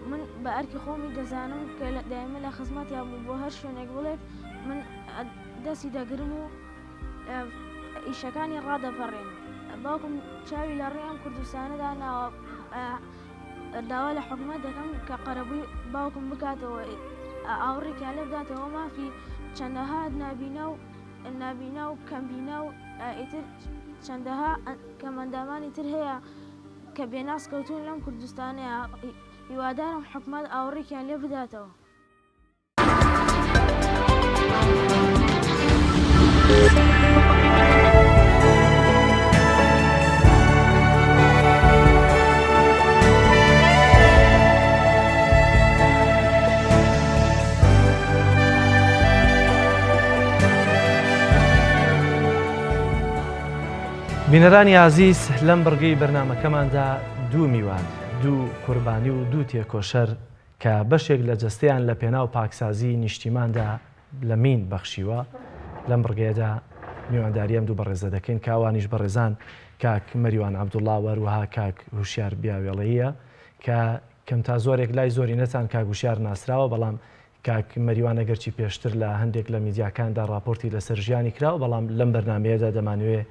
من بە ئەرکی خۆمی دەزانم کە دایما لە خزمەتیان بوو بۆ هەر شوێنێک بڵێت من دەستی دەگرم و ئیشەکانی ڕادەپەڕێن. باوکم چاوی لە ڕێم کوردستانەدا ناوە داوا لە حکومەت دەکەم کە قەرەبووی باوکم بکاتەوە ئاوڕێکیان لێ بداتەوە مافی چەندەها نابینا و کەمبینا و ئیتر چەندەها کەمەندامانی تر هەیە کە بێناس کەوتون لەم کوردستانەیە. هیوادارم حکومەت ئاوڕێکیان لێ بداتەوە. بینەرانی عزیز لەم بڕگەی بەرنامەکەماندا دوو میوان، دوو قوربانی و دوو تێکۆشەر کە بەشێک لە جەستەیان لە پێناو پاکسازی نیشتیماندا لە مین بەخشیوە. لەم بڕگەیەدا میوانداریەم دوو بەڕێزە دەکەین کە ئەوانیش بەڕێزان کاک مەریوان عەبدوڵڵا وەروەها کاک هوشیار بیاوێڵەیە کە کەم تا زۆرێک لای زۆری نەتان کاک هوشیار ناسراوە، بەڵام کاک مەریوان ئەگەرچی پێشتر لە هەندێک لە میدیاکاندا راپۆرتی لەسەر ژیانی کراوە، بەڵام لەم بەرنامەیەدا دەمانوێت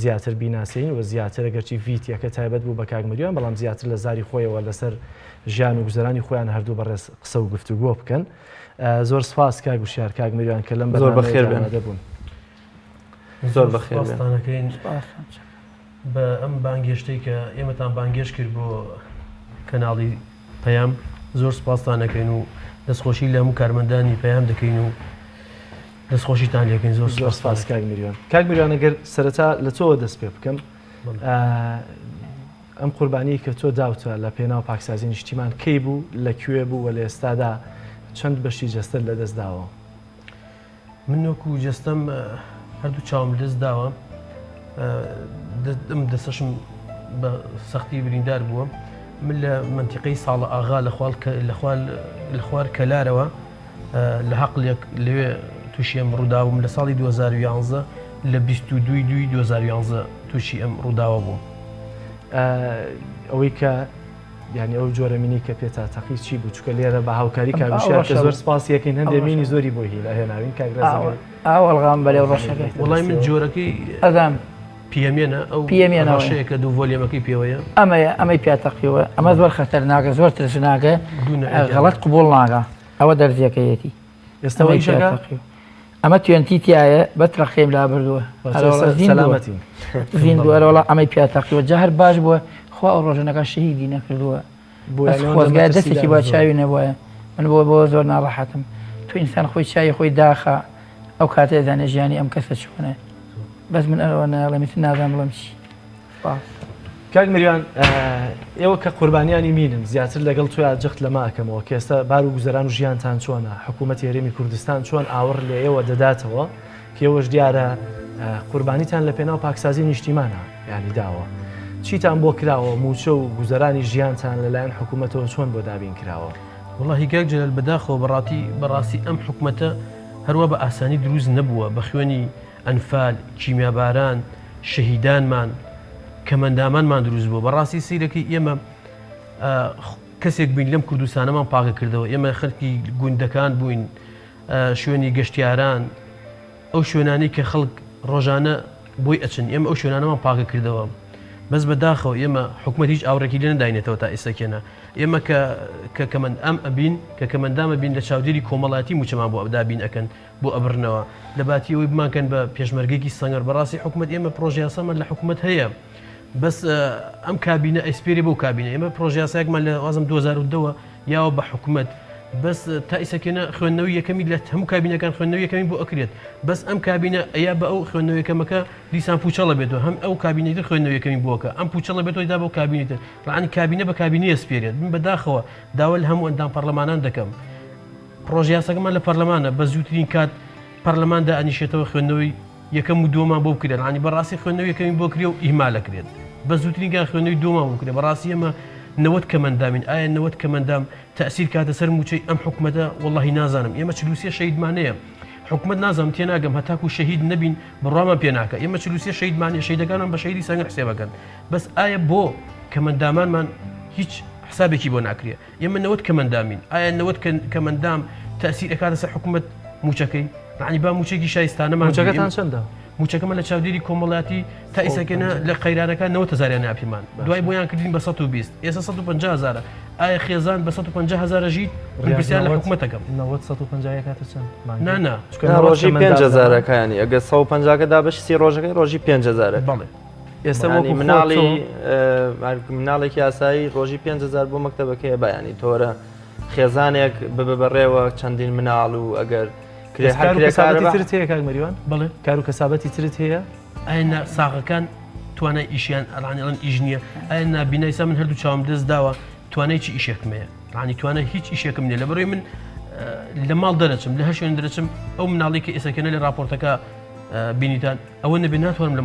زیاتر بیناسیین و زیاتر ئەگەرچی ڤیدیۆکە تایبەت بوو بە کاک مەریوان، بەڵام زیاتر لە زاری خۆیەوە لەسەر ژیان و گوزەرانی خۆیان هەردوو بەڕێز قسە و گفتوگۆ بکەن. زۆر سپاس کاک هوشیار کاک مەریوان کە لەم زۆر بەخێر دەبوون. زۆر بەخێر سپاسانەکەین بە ئەم بانگێشتەی کە ئێمەتان بانگێش کرد بۆ کەناڵی پەیام. زۆر سپاسانەکەین و دەستخۆشی لە هەموو کارمەندانی پەیام دەکەین و دەستخۆشیتان لێکەین. زۆر سپاس کاک مەریوان. کاک مەریوان ئەگەر سەرەتا لە تۆوە دەست پێ بکەم، ئەم قوربانی کە تۆ داوتە لە پێناو پاکسازی نیشتیمان کەی بوو، لەکوێ بوو و لە ئێستادا چەند بەشی جەستەت لەدەست داوە؟ من وەکو جەستەم هەردوو چاوم لەدەست داوە، دەستەشم بە سەختی بریندار بووە. من لە منتیقەی ساڵە ئاغا لە خوار کەلارەوە لە حەقلێک لەوێ تووشی ئەم ڕووداوم لە ساڵی 2011 لە 22/2011 تووشی ئەم ڕووداوە بوو. ئەوەی کە یعنی ئەو جۆرە مینی کە پێتا تەقی چی بوو؟ چکە لێرە بە هاوکاری کاگوشیار کە زۆر سپاسیەکەین هەندێک مینی زۆری بۆ هی لە هێناوین ئاوەڵغام بەلێو ڕەشەکەی. وڵای من جۆرەکەی ئەدام پیەمێنە ئەو ڕەشەیە کە دوو ڤۆلیەمەکەی پێوەیە. ئەمەی پێتەقیوە، ئەمە زۆر خەتەرناکە، زۆر ترسناکە، غەڵەت قبوڵ ناکە. ئەوە دەرزیەکەیەتی ئێستاەوەی ئەمە توێنتی تایە بە ترەخێم لا بردووە زین دووەرەوەڵا ئەمەی پێتەقیوە جا هەر باش بووە خوا ئەو ڕۆژنەکە شەهیدی نەکردووە، خۆزگای دەستێکی با چاوی نەبووە من بۆ زۆر ناڕەحەتم تو ئینسان خۆی چای خۆی داخە ئەو کاتە دەزانێت ژیانی ئەم کەسە چۆنە بەس من ئەوە ناڵێمیت نازانم بڵم چی کاک مریوان ئێوە کە قوربانیانی مینن زیاتر لەگەڵ توی جەخت لە ماکەمەوە کە ئێستا بار و گوزەران و ژیانتان چۆنە حکوومەت هێرێمی کوردستان چۆن ئاوەڕ لە ئێوە دەداتەوە کە ئێوەش دیارە قوربانیتان لە پێناو پاکسازی نیشتیمانە ینی داوە چیتان بۆ کراوە موچە و گوزەرانی ژیانتان لەلایەن حکوومەتەوە چۆن بۆ دابین کراوە وڵی کاک جەلال بەداخەوە بەڕاستی ئەم حکوومەتە هەروە بە ئاسانی دروست نەبووە بە خوێنی ئەنفال کیمیاباران شەهیدانمان کەمەندامانمان دروست بوو بەڕاستی سیرەکەی ئێمە کەسێک بین لەم کوردستانەمان پاگە کردەوە ئێمە خەڵکی گوندەکان بووین شوێنی گەشتیاران ئەو شوێنانی کە خەڵک ڕۆژانە بۆی ئەچن ئێمە ئەو شوێنانەمان پاگە کردەوە بەس بەداخەوە ئێمە حکومەت هیچ ئاورێکی لێ نەداینێتەوە تا ئێستاکێنە ئێمە کە کەمەند ئەم ئەبین کە کەمەندامە بین لە چاودێری کۆمەڵاتی موچەمان بۆ ئەبدابین ئەکەن بۆ ئەبرنەوە لە باتی ئەوی بمانکەن بە پێشمەرگێکی سەنگەر بەڕاستی حکومەت ئێمە پرۆژیاسەمان لە حکومەت هەیە بەس ئەم کابینە ئەسپێری بۆ کابینە ئێمە پرۆژیاسایەکمان لە وازم 2010ەوە یاوە بە حکومەت بەس تا ئیسەکەنە خوێندنەوەی یەکەمی لە هەموو کابینەکان خوێندنەوەی یەکەمی بۆ ئەکرێت بەس ئەم کابینە ئەیا بە ئەو خوێندنەوەی یەکەمەکە دیسان پوچەڵە بێتەوە هەم ئەو کابینەیتر خوێندنەوەی یەکەمی بۆکە ئەم پوچەڵە بێتەوەی دا بۆ کابینێتر ڕانی کابینە بە کابینی ئەسپێرێت من بەداخەوە داوا لە هەموو ئەندام پەرلەمانان دەکەم پرۆژیاسەکەمان لە پەرلەمانە بە زووترین کات پەرلەماندا ئەنیشێتەوە خوێندنەوەی یەکەم و دووەمان بۆ بکرێت ڕانی بەڕاستی خوێندنەوەی یەکەمی بۆ کرێ و ئیهمالەکرێت بە زووترینگان خوێندنەوەی دووەمان بکرێت بەڕاستی ئێمە نەوەت کەمەندامین ئایا نەوەت کەمەندام تەسیر کاتە سەر موچەی ئەم حکومەتە وەڵڵاهی نازانم ئێمە 43 شەهیدمانەیە حکومەت نازانم تێناگەم هەتاکو شەهید نەبین بڕوامان پێناکە ئێمە 43 شەهیدمانە شەیدەکانمان بە شەیدی سەنگەر حسێبەکەن بەس ئایا بۆ کەمەندامانمان هیچ حسابێکی بۆ ناکرێت ئێمە نەوەت کەمەندامین ئایا نەوەت کەمەندام تەسیر ئەکاتە سەر حکومەت موچەکەی ڕانی با موچێکی شایستانەمان موچەکەتان چەندە؟ موچەکەمە لە چاودێری کۆمەڵاتی تا ئیسەکەنە لە قەیرانەکان 90,000 ناپیمان دوای بۆیان کردین بە 120 ئێستا 150,000 ئایا خێزان بە 150,000 ژیت پرسیان لە حکومەتەکەم 150 کاتە چەند؟ نانا ڕۆژی 5,000ەکانی ئەگە 150کەدا بەشی ڕۆژەکەی ڕۆژی 5,000 بەڵێ ئێستا مناڵێکی یاسایی ڕۆژی 5,000 بۆ مەکتەبەکەی بەیانی تۆرە خێزانێک ببەڕێوە چەندین مناڵ و ئەگەر ترت هەیە کاک مەریوان بڵێ کار و کەسابەتی ترت هەیە ئایا ساغەکان توانای ئیشیان ئەڵانیڵەن ئیژ نییە ئایا نابینایسا من هەردوو چاوم دەست داوە توانای چی ئیشێکمەیە ڕانی توانای هیچ ئیشێکم نیە لە بەڕۆی من لە ماڵ دەرەچم لە هەر شوێن دەرەچم ئەو مناڵی کە ئێساکەنە لە راپۆرتەکە بینیتان ئەوە نەبێ ناتوانم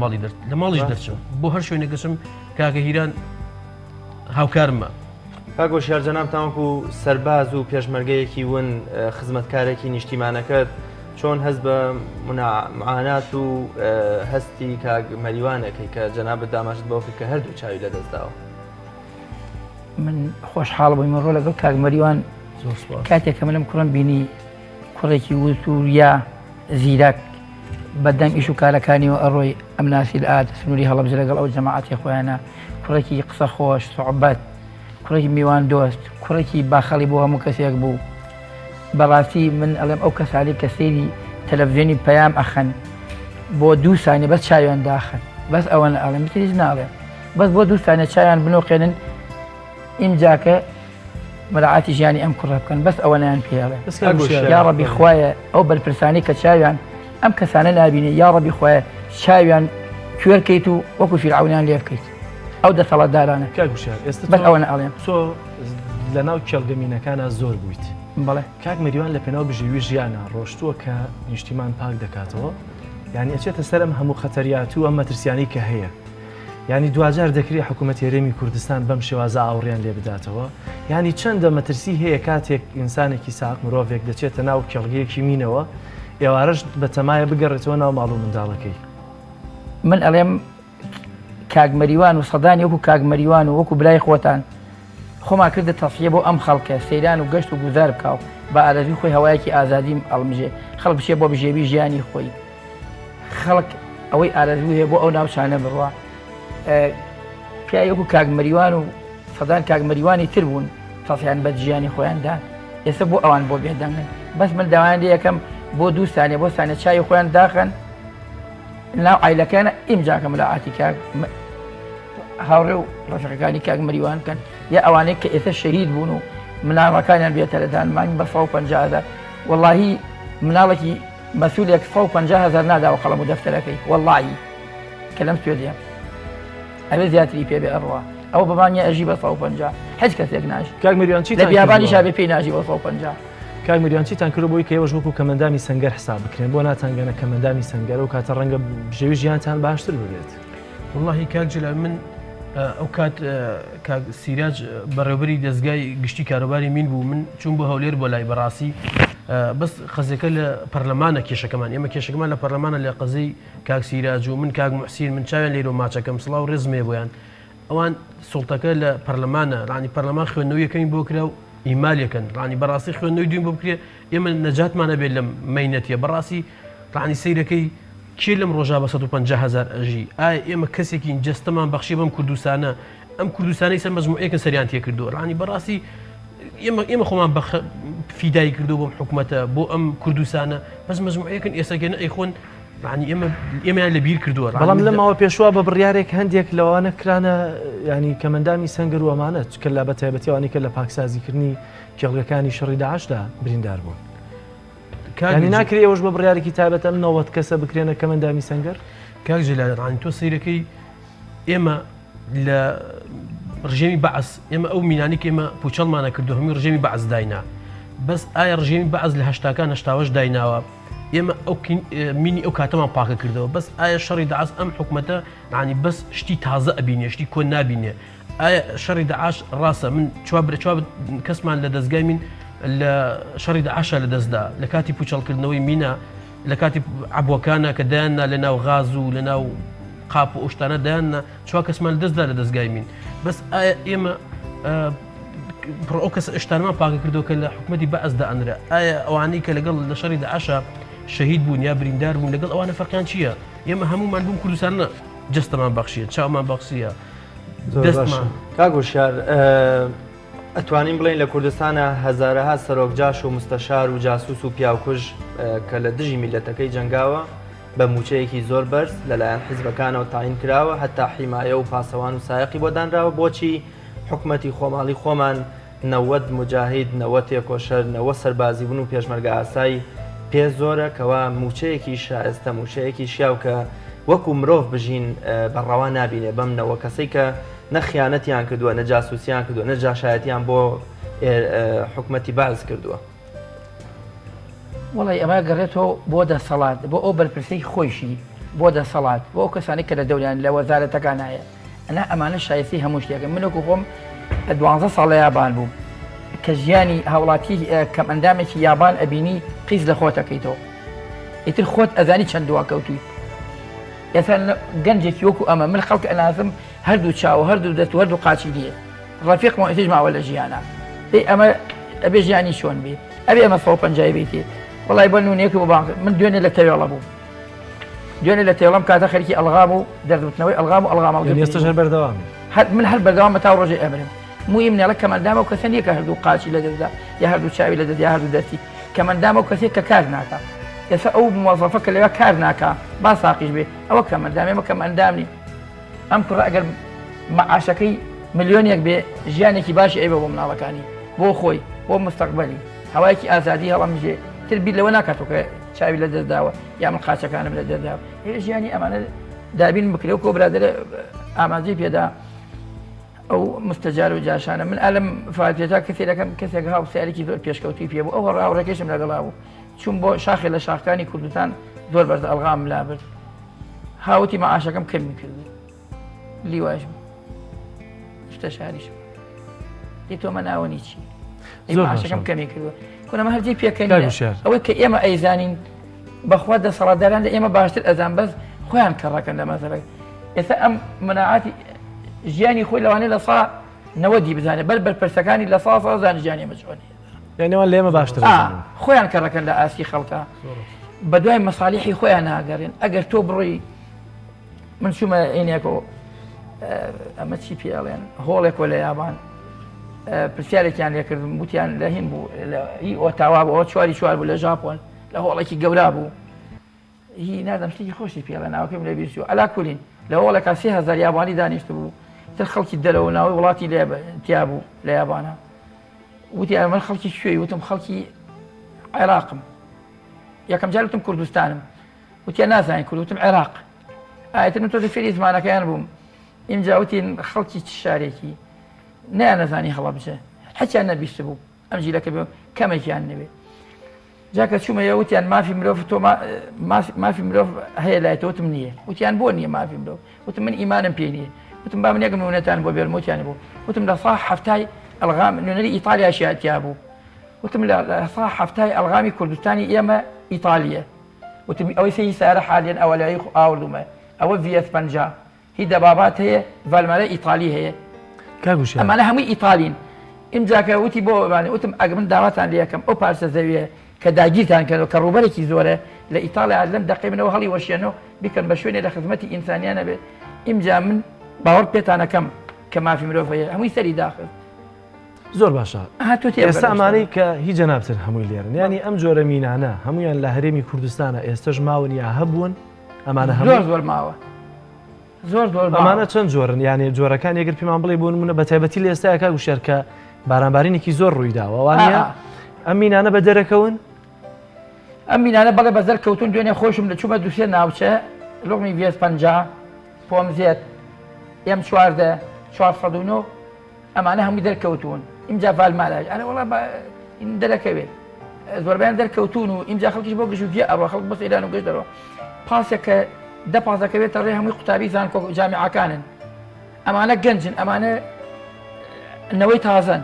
لە ماڵیش دەرچم بۆ هەر شوێنێکەچم کاکە هیران هاوکارمە کاگۆشیار جەناب تاوەکو سەرباز و پێشمەرگەیەکی ون خزمەتکارێکی نیشتیمانەکەت چۆن هەست بە معانات و هەستی کاک مەریوانەکەی کە جەنابەت داماشت بەوە کە هەردوو چاوی لەدەستداوە من خۆشحاڵ بووی من ڕۆ لەگەڵ کاک مەریوان کاتێک کە منم کوڕم بینی کوڕێکی وسووریا زیرەک بەدەم ئیش و کارەکانیەوە ئەڕۆی ئەم ناسی ئات سنووری هەڵەبجە لەگەڵ ئەو جەماعەتی خۆیانە کوڕێکی قسە خۆش سوعبەت کوڕێکی میوان دۆست کوڕێکی باخەڵی بۆ هەموو کەسێک بوو بەڕاستی من ئەڵێم ئەو کەسانی کە سەیری تەلەڤیزیۆنی پەیام ئەخەن بۆ 2 سانیە بەس چاویان داخن بەس ئەوەنە ئەڵێم هیچ ناڵێم بەس بۆ 2 سانیە چاویان بنۆقێنن ئینجاکە مراعاتی ژیانی ئەم کوڕە بکەن بەس ئەوەنیان پێڵێ یا ڕەبی خوایە ئەو بەرپرسانی کە چاویان ئەم کەسانە نابینێ یا ڕەبی خوایە چاویان کوێرکەیت و وەکو فیرعونیان لێ بکەیت ئەو دەسەڵاتدارانە بەس ئەوەنە ئەڵێم تۆ لە ناو کێڵگەمینەکانە زۆر بوویت بەڵێ کاک مەریوان لە پێناو بژێوی ژیانە ڕۆشتووە کە نیشتیمان پاک دەکاتەوە یعنی ئەچێتە سەر ئەم هەموو خەتەریات و ئەم مەترسیانی کە هەیە یعنی دوجار دەکرێت حکوومەت هێرێمی کوردستان بەم شێوازە ئاوڕیان لێ بداتەوە یعنی چەندە مەترسی هەیە کاتێک ئینسانێکی ساق مرۆڤێک دەچێتە ناو کێڵگەیەکی مینەوە ئێوارەش بە تەمایە بگەڕێتەوە ناو ماڵ و منداڵەکەی من ئەڵێم کاک مەریوان و سەدانی وەکو کاک مەریوان و وەکو برای خۆتان خۆمان کردە تەسیە بۆ ئەم خەڵکە سەیران و گەشت و گوزار بکاو بە ئارەزوی خۆی هەوایەکی ئازادیم ئەڵمژێ خەڵک بچێ بۆ بژێوی ژیانی خۆی خەڵک ئەوەی ئارەزوی هەیە بۆ ئەو ناوچانە بڕوە پیاوەکو کاک مەریوان و سەدان کاک مەریوانی تر بوون تەسیان بە ژیانی خۆیاندان ئێستا بۆ ئەوان بۆ بێدەنگن بەس من داوایان یەکەم بۆ 2 سانیە بۆ سانە چای خۆیان داخن ناو عیلەکانە ئیمجاکە ملاعاتی کاک هاوڕێ و ڕەفیقەکانی کاک مەریوان بکەن یا ئەوانەی کە ئێستا شەهید بوون و مناڵەکانیان بێتە لەدان مانگ بە 150,000 واللهی مناڵێکی مەسئولێک 150,000 ناداوە قەڵەم و دەفتەرەکەی واللهی کە لەم سوێ دێم ئەوێ زیاتری پێ بێ ئەڕوا ئەو بەمانە ئەژی بە 150 هیچ کەسێک ناژی کاک مریان چی لە بیابانی شابێ پێی ناژی بە 150 کاک مریان چیتان کردو بۆی کە ئێوەش وەکو کەمەندامی سەنگەر حساب بکرێن بۆ ناتانگەنە کەمەندامی سەنگەر و کاتە ڕەنگە ژێوی ژیانتان باشتر ببێت واللهی کاک جلال من ئەو کات کاک سیراج بەڕێوەبەری دەستگای گشتی کاروباری مین بوو من چوون بۆ هەولێر بۆ لای بەڕاستی بەس خەزەکە لە پەرلەمانە کێشەکەمان ئێمە کێشەکەمان لە پەرلەمانە لە قەزەی کاک سیراج و من کاک موحسین من چاویان لێرە و ماچەکەم سڵاو ڕێزمێ بۆیان ئەوان سوڵتەکە لە پەرلەمانە ڕانی پەرلەمان خوێندنەوەیەکەین بۆ کرا و ئیمالیەکەن ڕانی بەڕاستی خوێندنەوەی دوین بۆ بکرێ ئێمە نەجاتمانە بێت لەم مەینەتیە بەڕاستی ڕانی سەیرەکەی کێ لەم ڕۆژا بە 150,000 ئەژی ئایا ئێمە کەسێکی جەستەمان بەخشی بەم کوردستانە ئەم کوردستانی سەر مەجموعەیەکە سەریان تێ کردووە ڕانی بەڕاستی ئێمە خۆمان فیدایی کردو بۆم حکوومەتە بۆ ئەم کوردستانە بەس مەجموعەیەکن ئێساگەنە ئەیخۆن ڕانی ئێمەیان لەبیر کردووە بەڵام لەماوە پێشوا بە بڕیارێک هەندێک لەوانە کرانە ینی کەمەندامی سەنگەر وەمانە کە لە بە تایبەتیوانی کە لە پاکسازیکردنی کێڵگەکانی شەڕی داعشدا بریندار بوون ینی ناکرێ ئەوەش بە بڕیارێکی تایبەت ئەم 90 کەسە بکرێنە کەمەندامی سەنگەر کاک جلال ڕانی تۆ سەیرەکەی ئێمە لە ڕژێمی بەعس ئێمە ئەو مینانی کە ئێمە پوچەڵمانە کردو هەمووی ڕژێمی بەعس داینا بەس ئایا ڕژێمی بەعس لە هەشتاکان هەشتاوەش دایناوە ئێمە ئەو مینی ئەو کاتەمان پاکە کردەوە بەس ئایا شەڕی داعش ئەم حکوومەتە ڕانی بەس شتی تازە ئەبینێ شتی کۆن نابینێ ئایا شەڕی داعش ڕاستە من چوا کەسمان لە دەستگای من لە شەڕی داعشە لە دەستدا لە کاتی پوچەڵکردنەوەی مینە لە کاتی عبوەکانە کە دایاننا لە ناو غاز و لە ناو قاپ و ئۆشتانە دایاننا چوا کەسمان لە دەستدا لە دەستگای من بەس ئایا ئێمە ئەو کەس ئشتانمان پاکە کردەوە کە لە حکوومەتی بەعسدا ئەنرا ئایا ئەوانەی کە لەگەڵ لە شەڕی داعشە شەهید بوون یا بریندار بوون لەگەڵ ئەوانە فەرقیان چییە؟ ئێمە هەمومان بووم کوردستانە جەستەمان بەخشیە چاومان بەخشیە دەستمان کاگوشار ئەتوانین بڵین لە کوردستانە هەزارەها سەرۆکجاش و مستەشار و جاسوس و پیاوکوژ کە لە دژی میلەتەکەی جەنگاوە بە موچەیەکی زۆر بەرز لەلایەن حیزبەکانەوە تاین کراوە هەتا حیمایە و پاسەوان و سایقی بۆ دانراوە بۆچی حکوومەتی خۆماڵی خۆمان 90 مجاهید 90 تێکۆشەر 90 سەربازی بوون و پێشمەرگە ئاسایی پێ زۆرە کەوا موچەیەکی شایستە موچەیەکی شیاو کە وەکو مرۆڤ بژین بەڕەوا نابینێ بەم نەوە کەسەی کە نەخیانەتیان کردووە نەجاسوسیان کردووە نەجاشایەتیان بۆ حکوومەتی باز کردووە وڵی ئەمە گەڕێتەوە بۆ دەسەڵات بۆ ئەو بەرپرسەی خۆشی بۆ دەسەڵات بۆ ئەو کەسانی کە لە دەوریان لە وەزارەتەکان هەیە ئەنا ئەمانە شایستی هەموو شتێکە منوەکو خۆم 12 ساڵ لە یابان بوو کە ژیانی هاوڵاتی کەم ئەندامێکی یابان ئەبینی قیز لە خۆتەکەیتەوە ئیتر خۆت ئەزانی چەند دوا کەوتوی ئێستا گەنجێکی وەکو ئەمە من خەڵک ئەنازم هەردوو چاو هەردوو دەست و هەردوو قاچی دیە ڕەفیقمەوە ئیتر ماوە لە ژیانە ئەمە ئەبێ ژیانی چۆن بێت ئەبێ ئەمە 150 بێتێ وڵای بە نونێک بۆ بانک من دوێنێ لە تەوێڵە بوو دوێنێ لە تێوەڵەم کاتە خەریکی ئەلغام و دەردوتنەوەی ئەلغام و ئەلغامەڵ ئێستا هەر بەردەوام من هەر بەردەوام تا ڕۆژێ ئەبرم موی منێڵە کەمەندامە و کەسە نییە کە هەردوو قاچی لە دەستدا یا هەردوو چاوی لە دەست یا هەردوو دەستی کەمەندامە و کەسێک کە کار ناکە ئێستا ئەو موظفە کە لەوێ کار ناکە با ساقیش بێ ئەوە کەمەندامێمە کەمەندامنی ئەم کوڕە ئەگەر مەعاشەکەی ملیۆنێک بێ ژیانێکی باشی ئەیبە بۆ مناڵەکانی بۆ خۆی بۆ مستەقبەلی هەوایەکی ئازادی هەڵەمژێ تر بیر لەوە ناکاتەوە کە چاوی لە دەستداوە یا من قاچەکانم لە دەستداوە ژیانی ئەمانە دابین بکرێ و کۆ برادرە ئاماژەی پێدا ئەو مستەجار و جاشانە من ئەلم فاتێتا کەسێکەکەم کەسێک هاو سیارێکی زۆر پێشکەوتی پێ بوو ئەو ڕاوڕێکێشم لەگەڵا بوو چون بۆ شاخێ لە شاخەکانی کوردستان زۆر بەرز ئەلغام لا برد هاوتی مەعاشەکەم کەمی کرد لیواژم شتە شاریشم دێ تۆ مە ناوەنی چی مەعاشەکەم کەمی کردووە کونەمە هەرجی پێکەنی ئەوەی کە ئێمە ئەیزانین بەخوا دەسەڵاتداران لە ئێمە باشتر ئەزان بەس خۆیان کەڕەکەن لە مەسەلەکە ئێستا ئەم مناعاتی ژیانی خۆی لەوانەیە لە سا نەوەدی بزانێت بەر بەرپرسەکانی لە سا زانانی ژیانی ئێمە چۆنی یانەوە لە ئێمە باشتر خۆیان کەڕەکەن لە ئاسی خەڵکە بە دوای مەسالیحی خۆیان ناگەڕێن ئەگەر تۆ بڕۆی من چوومە عینێکەوە ئەمە چی پێڵێن هۆڵێکۆ لە یابان پرسیارێکیان لێکردم وتیان لە هین بوو هی ئۆتاوا بوو ئەوە چوار بوو لە ژاپۆن لە هۆڵێکی گەورا بوو هی نادەم شتێکی خۆشی پێڵێ ناوەکەم لە بیرچوو ئەلاکولین لە هۆڵێکا 3000 یابانی دانیشت بوو تر خەڵکی دەرەوە ناوەی وڵاتی تیا بوو لە یابانە وتی من خەڵکی شوێی وتم خەڵکی عێراقم یەکەم جار وتم کوردستانم وتیان نازانین کورد وتم عێراق ئایتر من تۆ فێری زمانەکەیان بووم اینجا وتین خەڵکی چ شارێکی نەزانی هەڵە بجە حەچیان نەبیست بوو ئەم جیلەکە بێ کەمێکیان نەبێ جاکە چوومەیە وتیان مافی مرۆڤ تۆ مافی مرۆڤ هەیە لای تۆ وتم نییە وتیان بۆ نییە مافی مرۆڤ وتم من ئیمانم پێ نییە وتم با من یەک نمونەتان بۆ بێرم وتیان بوو وتم لە ساڵ هەفتای ئەلغام نوێنەری ئیتالیا شیاتیا بوو وتم لە ساڵ هەفتای ئەلغامی کوردستانی ئێمە ئیتالیە وتم ئەوەی سەی سارە حالێن ئەوەلایی ئاوردومە ئەوە VS 50 هی دەبابات هەیە ڤالمارە ئیتالی هەیە ئەمانە هەمووی ئیتالین ئیمجاکە وتی بۆ وتم ئەگە من داواتان لێ یەکەم ئەو پارچە زەویە کە داگیرتان کردەوە کە ڕوبەرێکی زۆرە لە ئیتالیا لەم دەقیمنەوە هەڵی وەشێنەوە بیکەن بە شوێنێ لە خزمەتی ئینسانیانە بێت ئیمجا من باوەڕ پێتانەکەم کە مافی مرۆڤ هەیە هەمووی سەری داخل زۆر باشە ئێستا ئەمانەی کە هیچ جەنابتر هەمووی لێرن ینی ئەم جۆرە مینانە هەمویان لە هەرێمی کوردستانە ئێستش ماون یا هەبوون ئەمانە زۆر ماوە زۆر ئەمانە چەند جۆرن یعنی جۆرەکان یەگر پێمان بڵێ بوون منە بە تایبەتی لە ئێستاکە گوشێر کە بارانبارینێکی زۆر ڕوویداوە وانە ئەم مینانە بە دەرەکەون ئەم مینانە بەڵێ بەزەر کەوتون دوێنێ خۆشم لە چوومە دووسێ ناوچە لۆقمی VS 50 پۆمزێت M14 409 ئەمانە هەمووی دەرکەوتون ئیمجا ڤالمارە ئەنە وڵا دەرەکەوێت زۆربیان دەرکەوتون و ئیمجا خەڵکیش بۆ گەشت و گێ ئەڕۆ خەڵک بەس ئێران و گەشت دەڕۆ پاسێکە دەپازەکەوێتە ڕێ هەمووی قوتابی زانکۆ جامیعەکانن ئەمانە گەنجن ئەمانە نەوەی تازەن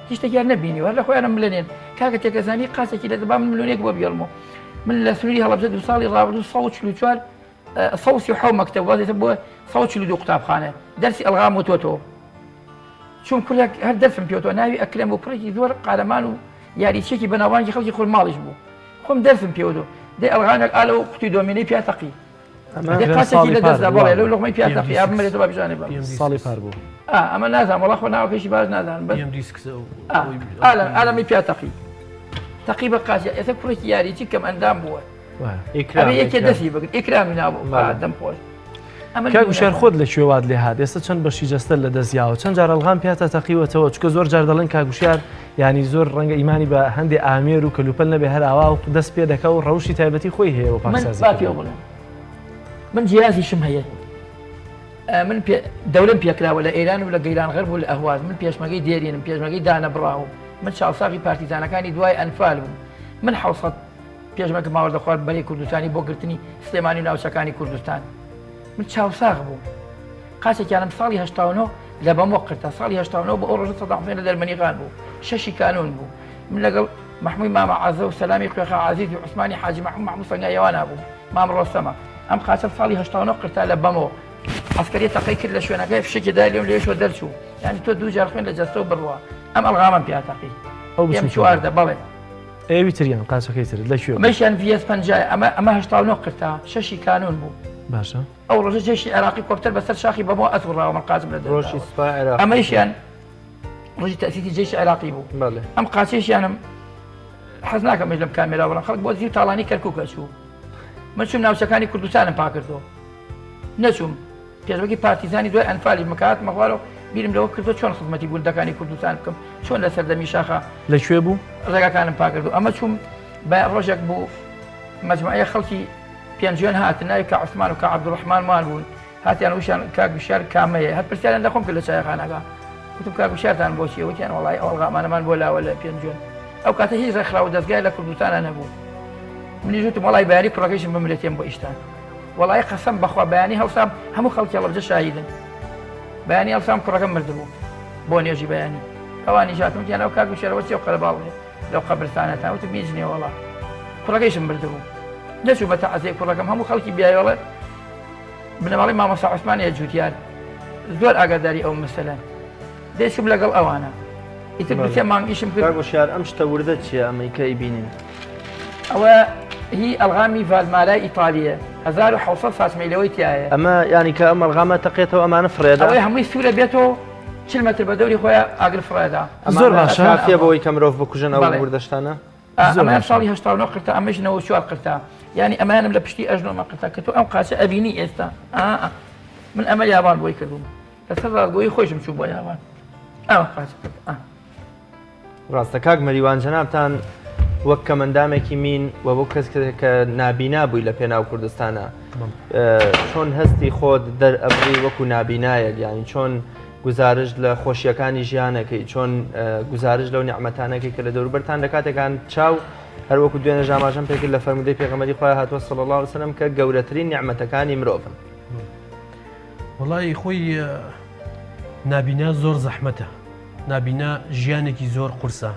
هیچ شتێکیان نەبینیوە لە خۆیانم بلێنێن کاکە تێکەزانی قاسێکی لە دەبا من ملیۆنێک بۆ بێڵمەوە من لە سنووری هەڵەبجە دو ساڵی ڕابردوو 144 137 مەکتەب وازێتە بۆ 142 قوتابخانە دەرسی ئەلغام وتۆتەوە چون کورێک هەر دەرسم پێوتەوە ناوی ئەکرێم بۆ کوڕێکی زۆر قارەمان و یاریچێکی بەناوبانگی خەڵکی خۆر ماڵیش بوو خۆم دەرسم پێوتەوە دەی ئەلغانێک ئالە و قوتی دۆمینەی پیاتەقی قاسێکی لە دەستدا بەڵێ لەو لۆقمەی پیاتەقی ئابمەرێتەوە بە پیژانێ بە ساڵی پار بوو ئەمە نازانم وەڵا خۆ ناوەکەیشی باش نازانم ئالەمی پیاتەقی تەقی بە قاچە ئێستا کوڕێکی یاریچی کەم ئەندام بووە ئەمە یەکێ دەستی بگرن ئیکرامی نابوو دەم خۆش کاگوشار خۆت لە کوێوات لێ هات ئێستا چەند بەشی جەستە لە دەستیاوە چەند جار ئەلغام پیاتە تەقیوەتەوە چکە زۆر جار دەڵێن کاگوشار ینی زۆر ڕەنگە ئیمانی بە هەندێک ئامێر و کەلوپەل نەبێ هەر ئاوا و دەست پێ دەکە و ڕەوشی تایبەتی خۆی هەیە و پاسازی من جیازیشم هەیە من دەولم پێکراوە لە ئێران و لە گەیران غەرب و لە ئەهواز من پێشمەگەی دێرینم پێشمەگەی دانەبڕاوم من چاوساغی پارتیزانەکانی دوای ئەنفال بووم من حوسەت پێشمەکە ماوە دەخوارد بەرەی کوردستانی بۆ گرتنی سلێمانی ناوچەکانی کوردستان من چاوساغ بووم قاچێکیانم ساڵی 89 لە بەمۆ قرتە ساڵی 89 بە ئەو ڕۆژە سەداحمێن لە دەرمەنیغان بوو شەشی کانون بوو من لەگەڵ محمووی مامە عەزە و سەلامی خوێخا عەزیز و عوسمانی حاجی محموود سەنگایەوانە بوو مام ڕۆستەمە ئەم قاچە ساڵی 89 قرتا لە بەمۆ عسکەری تەقی کرد لە شوێنەکەی فشێکی لێم لێشۆ دەرچوو یعنی تۆ دوو جار خوێن لە جەستە و بڕوە ئەم ئەلغامم پیاتەقی ئەم چواردە بەڵێ ئێوی تریان قاچەکەی تر لەکوێ مەشیان VS 50 ئەمە 89 قرتا شەشی کانون بوو باشە ئەو ڕۆژە جێشی عێراقی کۆپتەر بەسەر شاخی بەمەوە ئەسوڕاوە من قاچم لە ڕۆژی سوپای عێراق ئەمەیشیان ڕۆژی تەسیسی جێشی عێراقی بوو ئەم قاچێشیانم حەز ناکەم لەم کامێرا بڵم خەڵک بۆ زیو تاڵانی کەرکووکە چوو من چوم ناوچەکانی کوردستانم پاکردەوە نەچووم پێشبەکی پارتیزانی دوای ئەنفالی مکات مەغوارەوە بیرم لەوە کردو چۆن خزمەتی بوندەکانی کوردستان بکەم چۆن لە سەردەمی شاخە لەکوێ بوو ڕێگاکانم پاکردو ئەمە چوم بە ڕۆژێک بوو مەجموعەیە خەڵکی پێنجێن هاتن ناوی کە عوسمان و کە عەبدوڕەحمانمان بوون هاتیان وشیان کاگوشار کامەیە هەر پرسیاریان لە خۆم کرد لە چایەخانەکە وتم کاگوشارتان بۆچیە وتیان وەڵای ئەو ئەڵغامانەمان بۆ لاوە لە پێنجێن ئەو کاتە هیچ ڕێکخراو و دەستگای لە کوردستانە نەبوو منیش وتم وەڵای بەیانی کوڕەکەیشم بمرێتێم بۆ ئیشتان وەڵای قەسەم بەخوا بەیانی هەڵسام هەموو خەڵکی هەڵەبجە شاهیدن بەیانی هەڵسام کوڕەکەم مردبوو بۆ نێژی بەیانی ئەوانی ژاتم وتیان ئەو کاگوشارەوە چێ قەرەباڵێ لەو قەبرستانەتان وتم میجنێ وەڵا کوڕەکەیشم مردبوو نەچوو بە تەعزیە کوڕەکەم هەموو خەڵکی بیایەوەڵێ بنەماڵی مامۆستا عوسمانیە جووتیار زۆر ئاگاداری ئەو مەسەلەن دێچوم لەگەڵ ئەوانە ئیتر دوسێ مانگیشم کرد گوشار ئەم شتە وردە چیە ئەمریکای بینین ئەوە هی ئەلغامی ڤالمارای ئیتالیە 1600 ساتمەیلەوەی تایە ئەمە ینی کە ئەم ئەلغامە تەقێتەوە ئەمانە فرێدا ئەوەی هەمووی سوورە بێتەوە 40 مەتر بە دەوری خۆیان ئاگر فرێدا زۆر باشە فێ بەوەی کە مرۆڤ بکوژن ئەو وردەشتانە ئەمان ساڵی 89 قرتا ئەمەژنەوە چوار قرتا یعنی ئەمانم لە پشتی ئەژنۆمە قرتا کە تۆ ئەم قاچە ئەبینی ئێستا من ئەمە یابان بۆی کردوم لەسەر ڕادگۆیی خۆشم چوو بۆ یابان ئەوە قاچە ڕاستە کاک مەریوان جەنابتان وەک کەمەندامێکی مین و بۆ کەس کە نابینا بووی لە پێناو کوردستانە چۆن هەستی خۆت دەرئەبری وەکو نابینایەک یانی چۆن گزارش لە خۆشیەکانی ژیانەکەی چۆن گزارش لەو نیعمەتانەکەی کە لە دەوروبەرتان لە کاتێکان چاو هەروەکو دوێنە ژاماژەم پێکرد لە فەرمودەی پێغەمبەری خۆی هاتووە صلی الله علیه وسلم کە گەورەترین نیعمەتەکانی مرۆڤن. وەڵی خۆی نابینا زۆر زەحمەتە، نابینا ژیانێکی زۆر قورسە.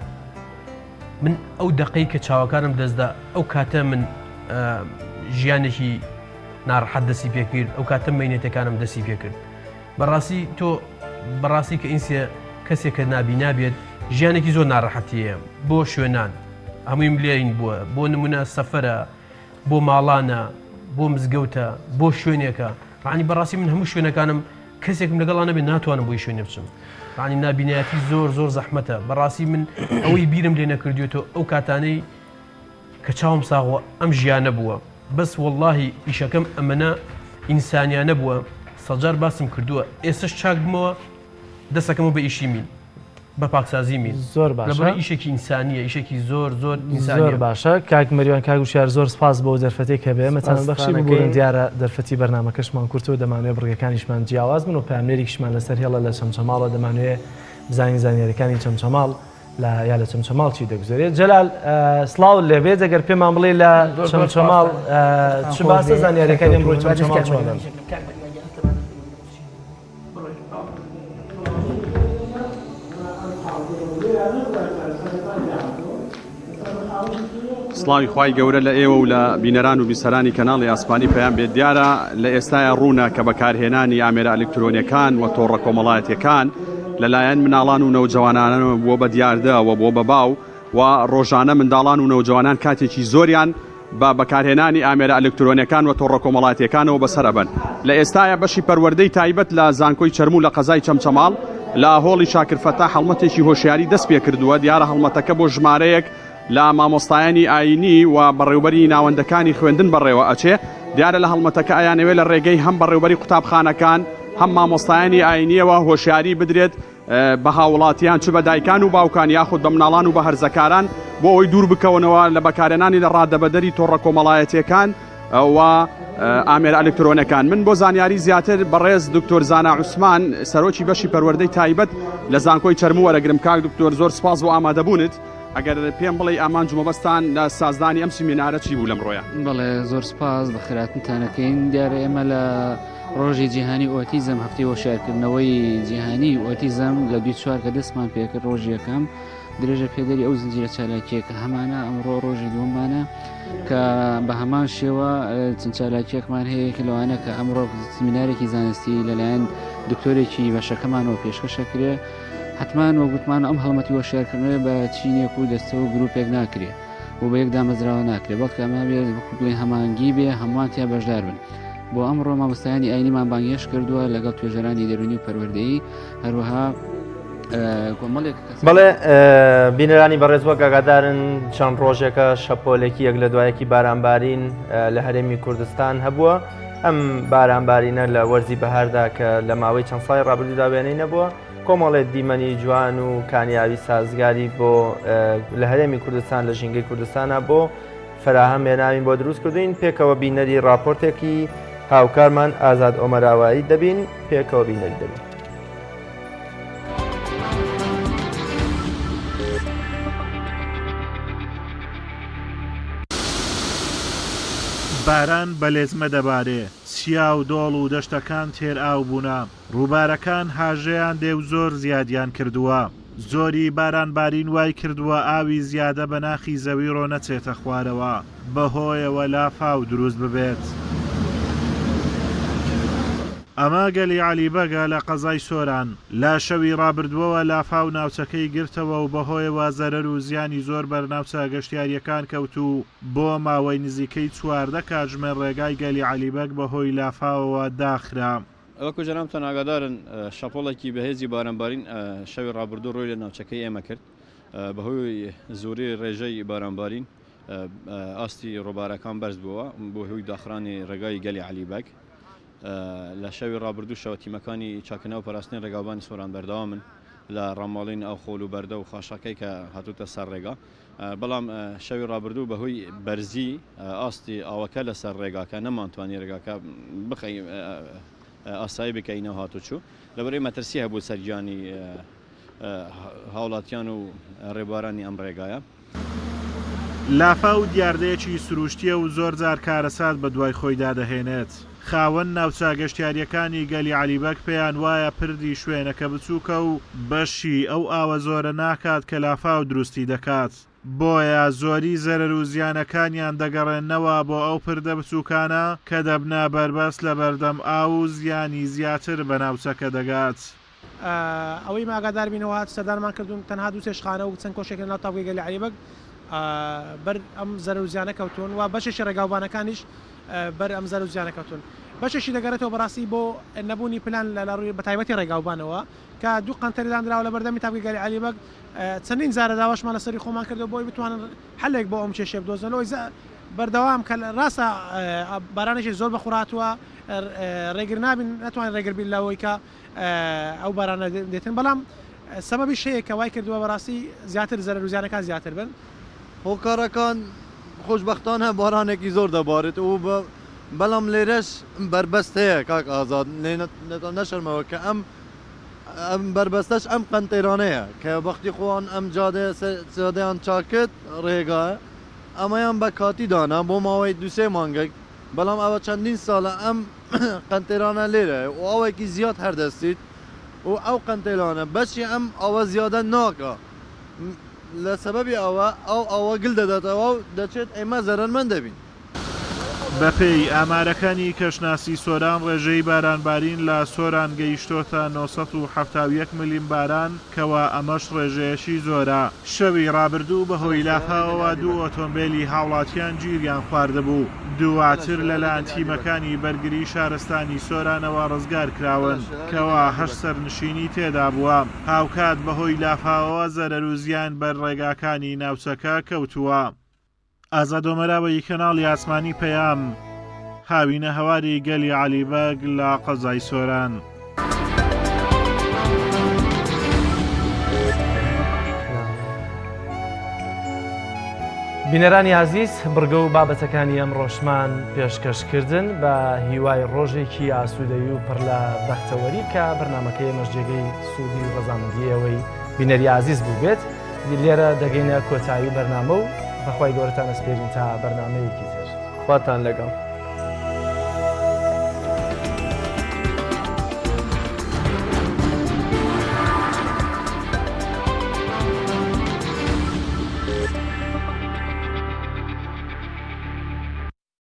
من ئەو دقەی کە چاوەکانم دەستدا ئەو کاتە من ژیانێکی ناڕەحەت دەستی پێکرد، ئەو کاتە مەینێتەکانم دەستی پێکرد. بەڕاستی تۆ بەڕاستی کە ئینسیە کەسێک کە نابینا بێت ژیانێکی زۆر ناڕەحەتیە بۆ شوێنان هەمووی لێین بووە بۆ نمونە سەفەرە بۆ ماڵانە بۆ مزگەوتە بۆ شوێنێکە ڕانی بەڕاستی من هەموو شوێنەکانم کەسێکم لەگەڵا نەبێت ناتوانم بۆی شوێنێ بچم. ڕانی نابینایەتی زۆر زۆر زەحمەتە. بەڕاستی من ئەوەی بیرم لێ نەکردوێتەوە ئەو کاتانەی کە چاوم ساغوە ئەم ژیانە بووە بەس وەڵڵاهی ئیشەکەم ئەمەنە ئینسانیانە بووە سەجار باسم کردووە ئێستش چاک بمەوە دەستەکەمەوە بە ئیشی مین بە پاکسازی مین زۆر باشە لەبەر ئیشێکی ئینسانیە ئیشێکی زۆر زۆر زۆر باشە. کاک مەریوان کاک وشار زۆر سپاس بۆ دەرفەتەی کە بێ مەتان بەخشی بگورن دیارە دەرفەتی بەرنامەکەشمان کورتەوە دەمانوێت بڕگەکانیشمان جیاواز من و پامێریکیشمان لەسەر هێڵە لە چەمچەماڵە دەمانوێت بزانین زانیاریەکانی چەمچەماڵ یا لە چەمچەماڵ چی دەگوزارێت. جەلال سڵاو لێبێت ئەگەر پێمان بڵێ لە چەمچەماڵ چ باسە زانیاریەکانی ئەمڕۆی چەمچەماڵ چۆنن؟ سڵاوی خوای گەورە لە ئێوە و لە بینەران و بیسەرانی کەناڵی ئاسمانی پەیام بێت دیارە لە ئێستاە ڕوونە کە بەکارهێنانی ئامێرە ئەلکترۆنیەکان و تۆڕە کۆمەڵایەتیەکان لەلایەن مناڵان و نەوجەوانانەوە بووە بە دیاردەوە بۆ بەباو و ڕۆژانە منداڵان و نەوجەوانان کاتێکی زۆریان بە بەکارهێنانی ئامێرە ئەلکترۆنیەکان و تۆڕە کۆمەڵایەتیەکانەوە بەسەرەبن. لە ئێستاە بەشی پەروەردەی تایبەت لە زانکۆی چەرموو لە قەزای چەمچەماڵ لە هۆڵی شاکرفەتا هەڵمەتێکی هۆشیاری دەست پێ کردووە. دیارە هەڵمەتەکە بۆ ژمارەیەک لە مامۆستایانی ئاینی و بەڕێوبەری ناوەندەکانی خوێندن بەڕێوە ئەچێ. دیارە لە هەڵمەتەکە ئەیانەوێت لە ڕێگەی هەم بەڕێوبەری قوتابخانەکان هەم مامۆستایانی ئاینیەوە هۆشیاری بدرێت بە هاوڵاتیان چ بە دایکان و باوکان یاخود بە مناڵان و بە هەرزەکاران بۆ ئەوەی دوور بکەونەوە لە بەکارهێنانی لە ڕادەبەدەری تۆڕە کۆمەڵایەتیەکان و ئامێرە ئەلکترۆنیەکان. من بۆ زانیاری زیاتر بەڕێز دکتۆر زانا عوسمان سەرۆکی بەشی پەروەردەی تایبەت لە زانکۆی چەرموو وەرەگرم. کاک دکتۆر زۆر سپاس بۆ ئامادەبوونت. ئەگەر پێم بڵێ ئامانج و مەبەستان لە سازدانی ئەم سیمینارە چی بوو لەمڕۆیە؟ بەڵێ زۆر سپاس بە خێراتنتانەکەین. دیارە ئێمە لە ڕۆژی جیهانی ئۆتیزم هەفتەی هۆشیارکردنەوەی جیهانی ئۆتیزم لە 24 کە دەستمان پێکرد ڕۆژی یەکەم درێژە پێدەری ئەو زنجیرە چالاکیەکە هەمانە ئەمڕۆ ڕۆژی دووەمانە کە بە هەمان شێوە چەند چالاکیەکمان هەیە کە لەوانە کە ئەمڕۆ سیمینارێکی زانستی لەلایەن دکتۆرێکی بەشەکەمانەوە پێشکەشەکرێ. حتمان وە گوتمان ئەم هەڵمەتی وەشارکردنەوە بە چینێک و دەستە و گرروپێک ناکرێت و بە یەک دامەزراوە ناکرێت بەڵکە ئەمە بێت بڵێ هەمانگی بێ هەمووان تیا بەشدار بن. بۆ ئەمڕۆ مامۆستایانی ئاینیمان بانگێش کردووە لەگەڵ توێژەرانی دەرونی و پەروەردەیی هەروەها کۆمەڵێک بەڵێ بینەرانی بەڕێز وەک ئاگادارن چەند ڕۆژێکە شەپۆلێکی یەک لە دوایەکی بارانبارین لە هەرێمی کوردستان هەبووە. ئەم بارانبارینە لە وەرزی بەهاردا کە لە ماوەی چەند ساڵی ڕابردوودا وێنەی نەبووە کۆمەڵێت دیمەنی جوان و کامیابی سازگاری بۆ لە هەرێمی کوردستان لە ژینگەی کوردستانە بۆ فراهەم هێناوین بۆ دروست کردوین. پێکەوە بینەری راپۆرتێکی هاوکارمان ئازاد ئۆمەراوایی دەبین پێکەوە بینەری دەبین. باران بەلێزمە دەبارێ سیا و دۆڵ و دەشتەکان تێر ئاو بوونە ڕووبارەکان هاژەیان دێ و زۆر زیادیان کردووە. زۆری بارانبارین وای کردووە ئاوی زیادە بە ناخی زەوی ڕۆ نەچێتە خوارەوە بەهۆیەوە لافاو دروست ببێت. ئەمە گەلی عەلیبەگە لە قەزای سۆران لە شەوی ڕابردووەوە لافاو ناوچەکەی گرتەوە و بەهۆیەوە زەرەر و زیانی زۆر بەرناوچە گەشتیاریەکان کەوت و بۆ ماوەی نزیکەی 14 کاتژمێر ڕێگای گەلی عەلیبەگ بەهۆی لافاوەوە داخرا. ئەوەکو جەنابتان ئاگادارن شەپۆڵێکی بەهێزی بارانبارین شەوی ڕابردوو ڕۆی لە ناوچەکەی ئێمە کرد بەهۆی زۆری ڕێژەی بارانبارین ئاستی ڕۆبارەکان بەرز بووە بۆ هۆی داخرانی ڕێگای گەلی عەلیبەگ. لە شەوی ڕابردوو شەوە تیمەکانی چاکنە و پاراستنی ڕێگاوبانی سۆران بەردەوامن لە ڕاماڵین ئەو خۆل و بەردە و خاشەکەی کە هاتوتە سەر ڕێگا بەڵام شەوی ڕابردوو بەهۆی بەرزی ئاستی ئاوەکە لەسەر ڕێگاکە نەمانتوانی ڕێگاکە بخەی ئاسایی بکەینەوە هاتوچوو لەبەرەوەی مەترسی هەبوو سەرجانی هاوڵاتیان و ڕێبوارانی ئەم ڕێگایە. لافا و دیاردەیەکی سروشتیە و زۆر جار کارەسات بە دوای خۆیدا دەهێنێت. خاوەن ناوچاگەشتیاریەکانی گەلی عەلیبەگ پێیان وایە پردی شوێنەکە بچووکە و بەشی ئەو ئاوە زۆرە ناکات کە لافا و دروستی دەکات. بۆیە زۆری زەرەر و زیانەکانیان دەگەڕێنەوە بۆ ئەو پردە بچووکانە کە دەبنا بەربەست لە بەردەم ئاو و زیانی زیاتر بە ناوچەکە دەگات. ئەوەی ماگادار بینەوە سەردانمان کردوون تەنها دوو سێشخانە و چەند کۆشێک لە ناو تاوگەی گەلی عەلیبەگ بەر ئەم زەرەر و زیانە کەوتون و بەشێکی ڕێگاوبانەکانیش بەر ئەم زەرەر و زیانە کەوتون. بەشێکی دەگەڕێتەوە بەڕاستی بۆ نەبوونی پلان لە ڕووی بەتایبەتی ڕێگاوبانەوە کە دوو قەنتەریدان دراوە لە بەردەمی تاوگەی گەلی عەلیبەگ چەندین زارە داواشمان لەسەری خۆمان کردو بۆی بتوانن حلێک بۆ ئەم کێشەیە بدۆزنەوەی بەردەوام کە ڕاستە بارانێکی زۆر بەخوراتوە ڕێگر نابین ناتوانین ڕێگر بین لەوەی کە ئەو بارانە دێتن بەڵام سەبەبی شەیە کە وای کردووە بەڕاستی زیاتر زەرەر و زیانەکان زیاتر بن. هۆکارەکان خۆشبەختانە بارانێکی زۆر دەبارێت و بەڵام لێرەش بربەست هەیە کاک ئازاد نەشەرمەوە کە ئەم بربەستەش ئەم قەنتێرانەیە کە وەختی خۆیان ئەم جادەیان چاکرد ڕێگایە ئەمەیان بە کاتی دانا بۆ ماوەی دوسێ مانگەک بەڵام ئەوە چەندین ساڵە ئەم قەنتێرانە لێرە و ئەوێکی زیاد هەردەستیت و ئەو قەنتێرانە بەشی ئەم ئەوە زیادە ناکە لە سەبەبی ئەوە گل دەداتەوە و دەچێت ئێمە زەرمەند دەبین. بەپێی ئامارەکانی کەشناسی سۆران ڕێژەی بارانبارین لە سۆران گەیشتۆتە 971 میلیم باران کەوا ئەمەش ڕێژەیەشی زۆرە. شەوی ڕابردوو بەهۆی لافاوەوە دوو ئۆتۆمبیلی هاوڵاتیان گیریان خواردەبوو. دواتر لەلایەن تیمەکانی بەرگری شارستانی سۆرانەوە ڕزگار کراون کەوا 8 سەرنشینی تێدا بووە. هاوکات بەهۆی لافاوەوە زەرەر و زیان بەر ڕێگاکانی ناوچەکە کەوتووە. ئازادۆمەراوەی کەناڵی ئاسمانی پەیام هاوینە هەواری گەلی عەلیبەگ لە قەزای سۆران. بینەرانی عزیز بڕگە و بابەتەکانی ئەم ڕۆژمان پێشکەشکردن بە هیوای ڕۆژێکی ئاسوودەیی و پڕ لە بەختەوەری کە بەرنامەکەی مەژجێگەی سوودی و ڕەزامەندیەوەی بینەری عزیز بوو بێت. لێرە دەگەینە کۆتایی بەرنامە و بەخوای گەورەتان ئەسپێرین تا بەرنامەیەکی تر. خواتان لەگەڵ.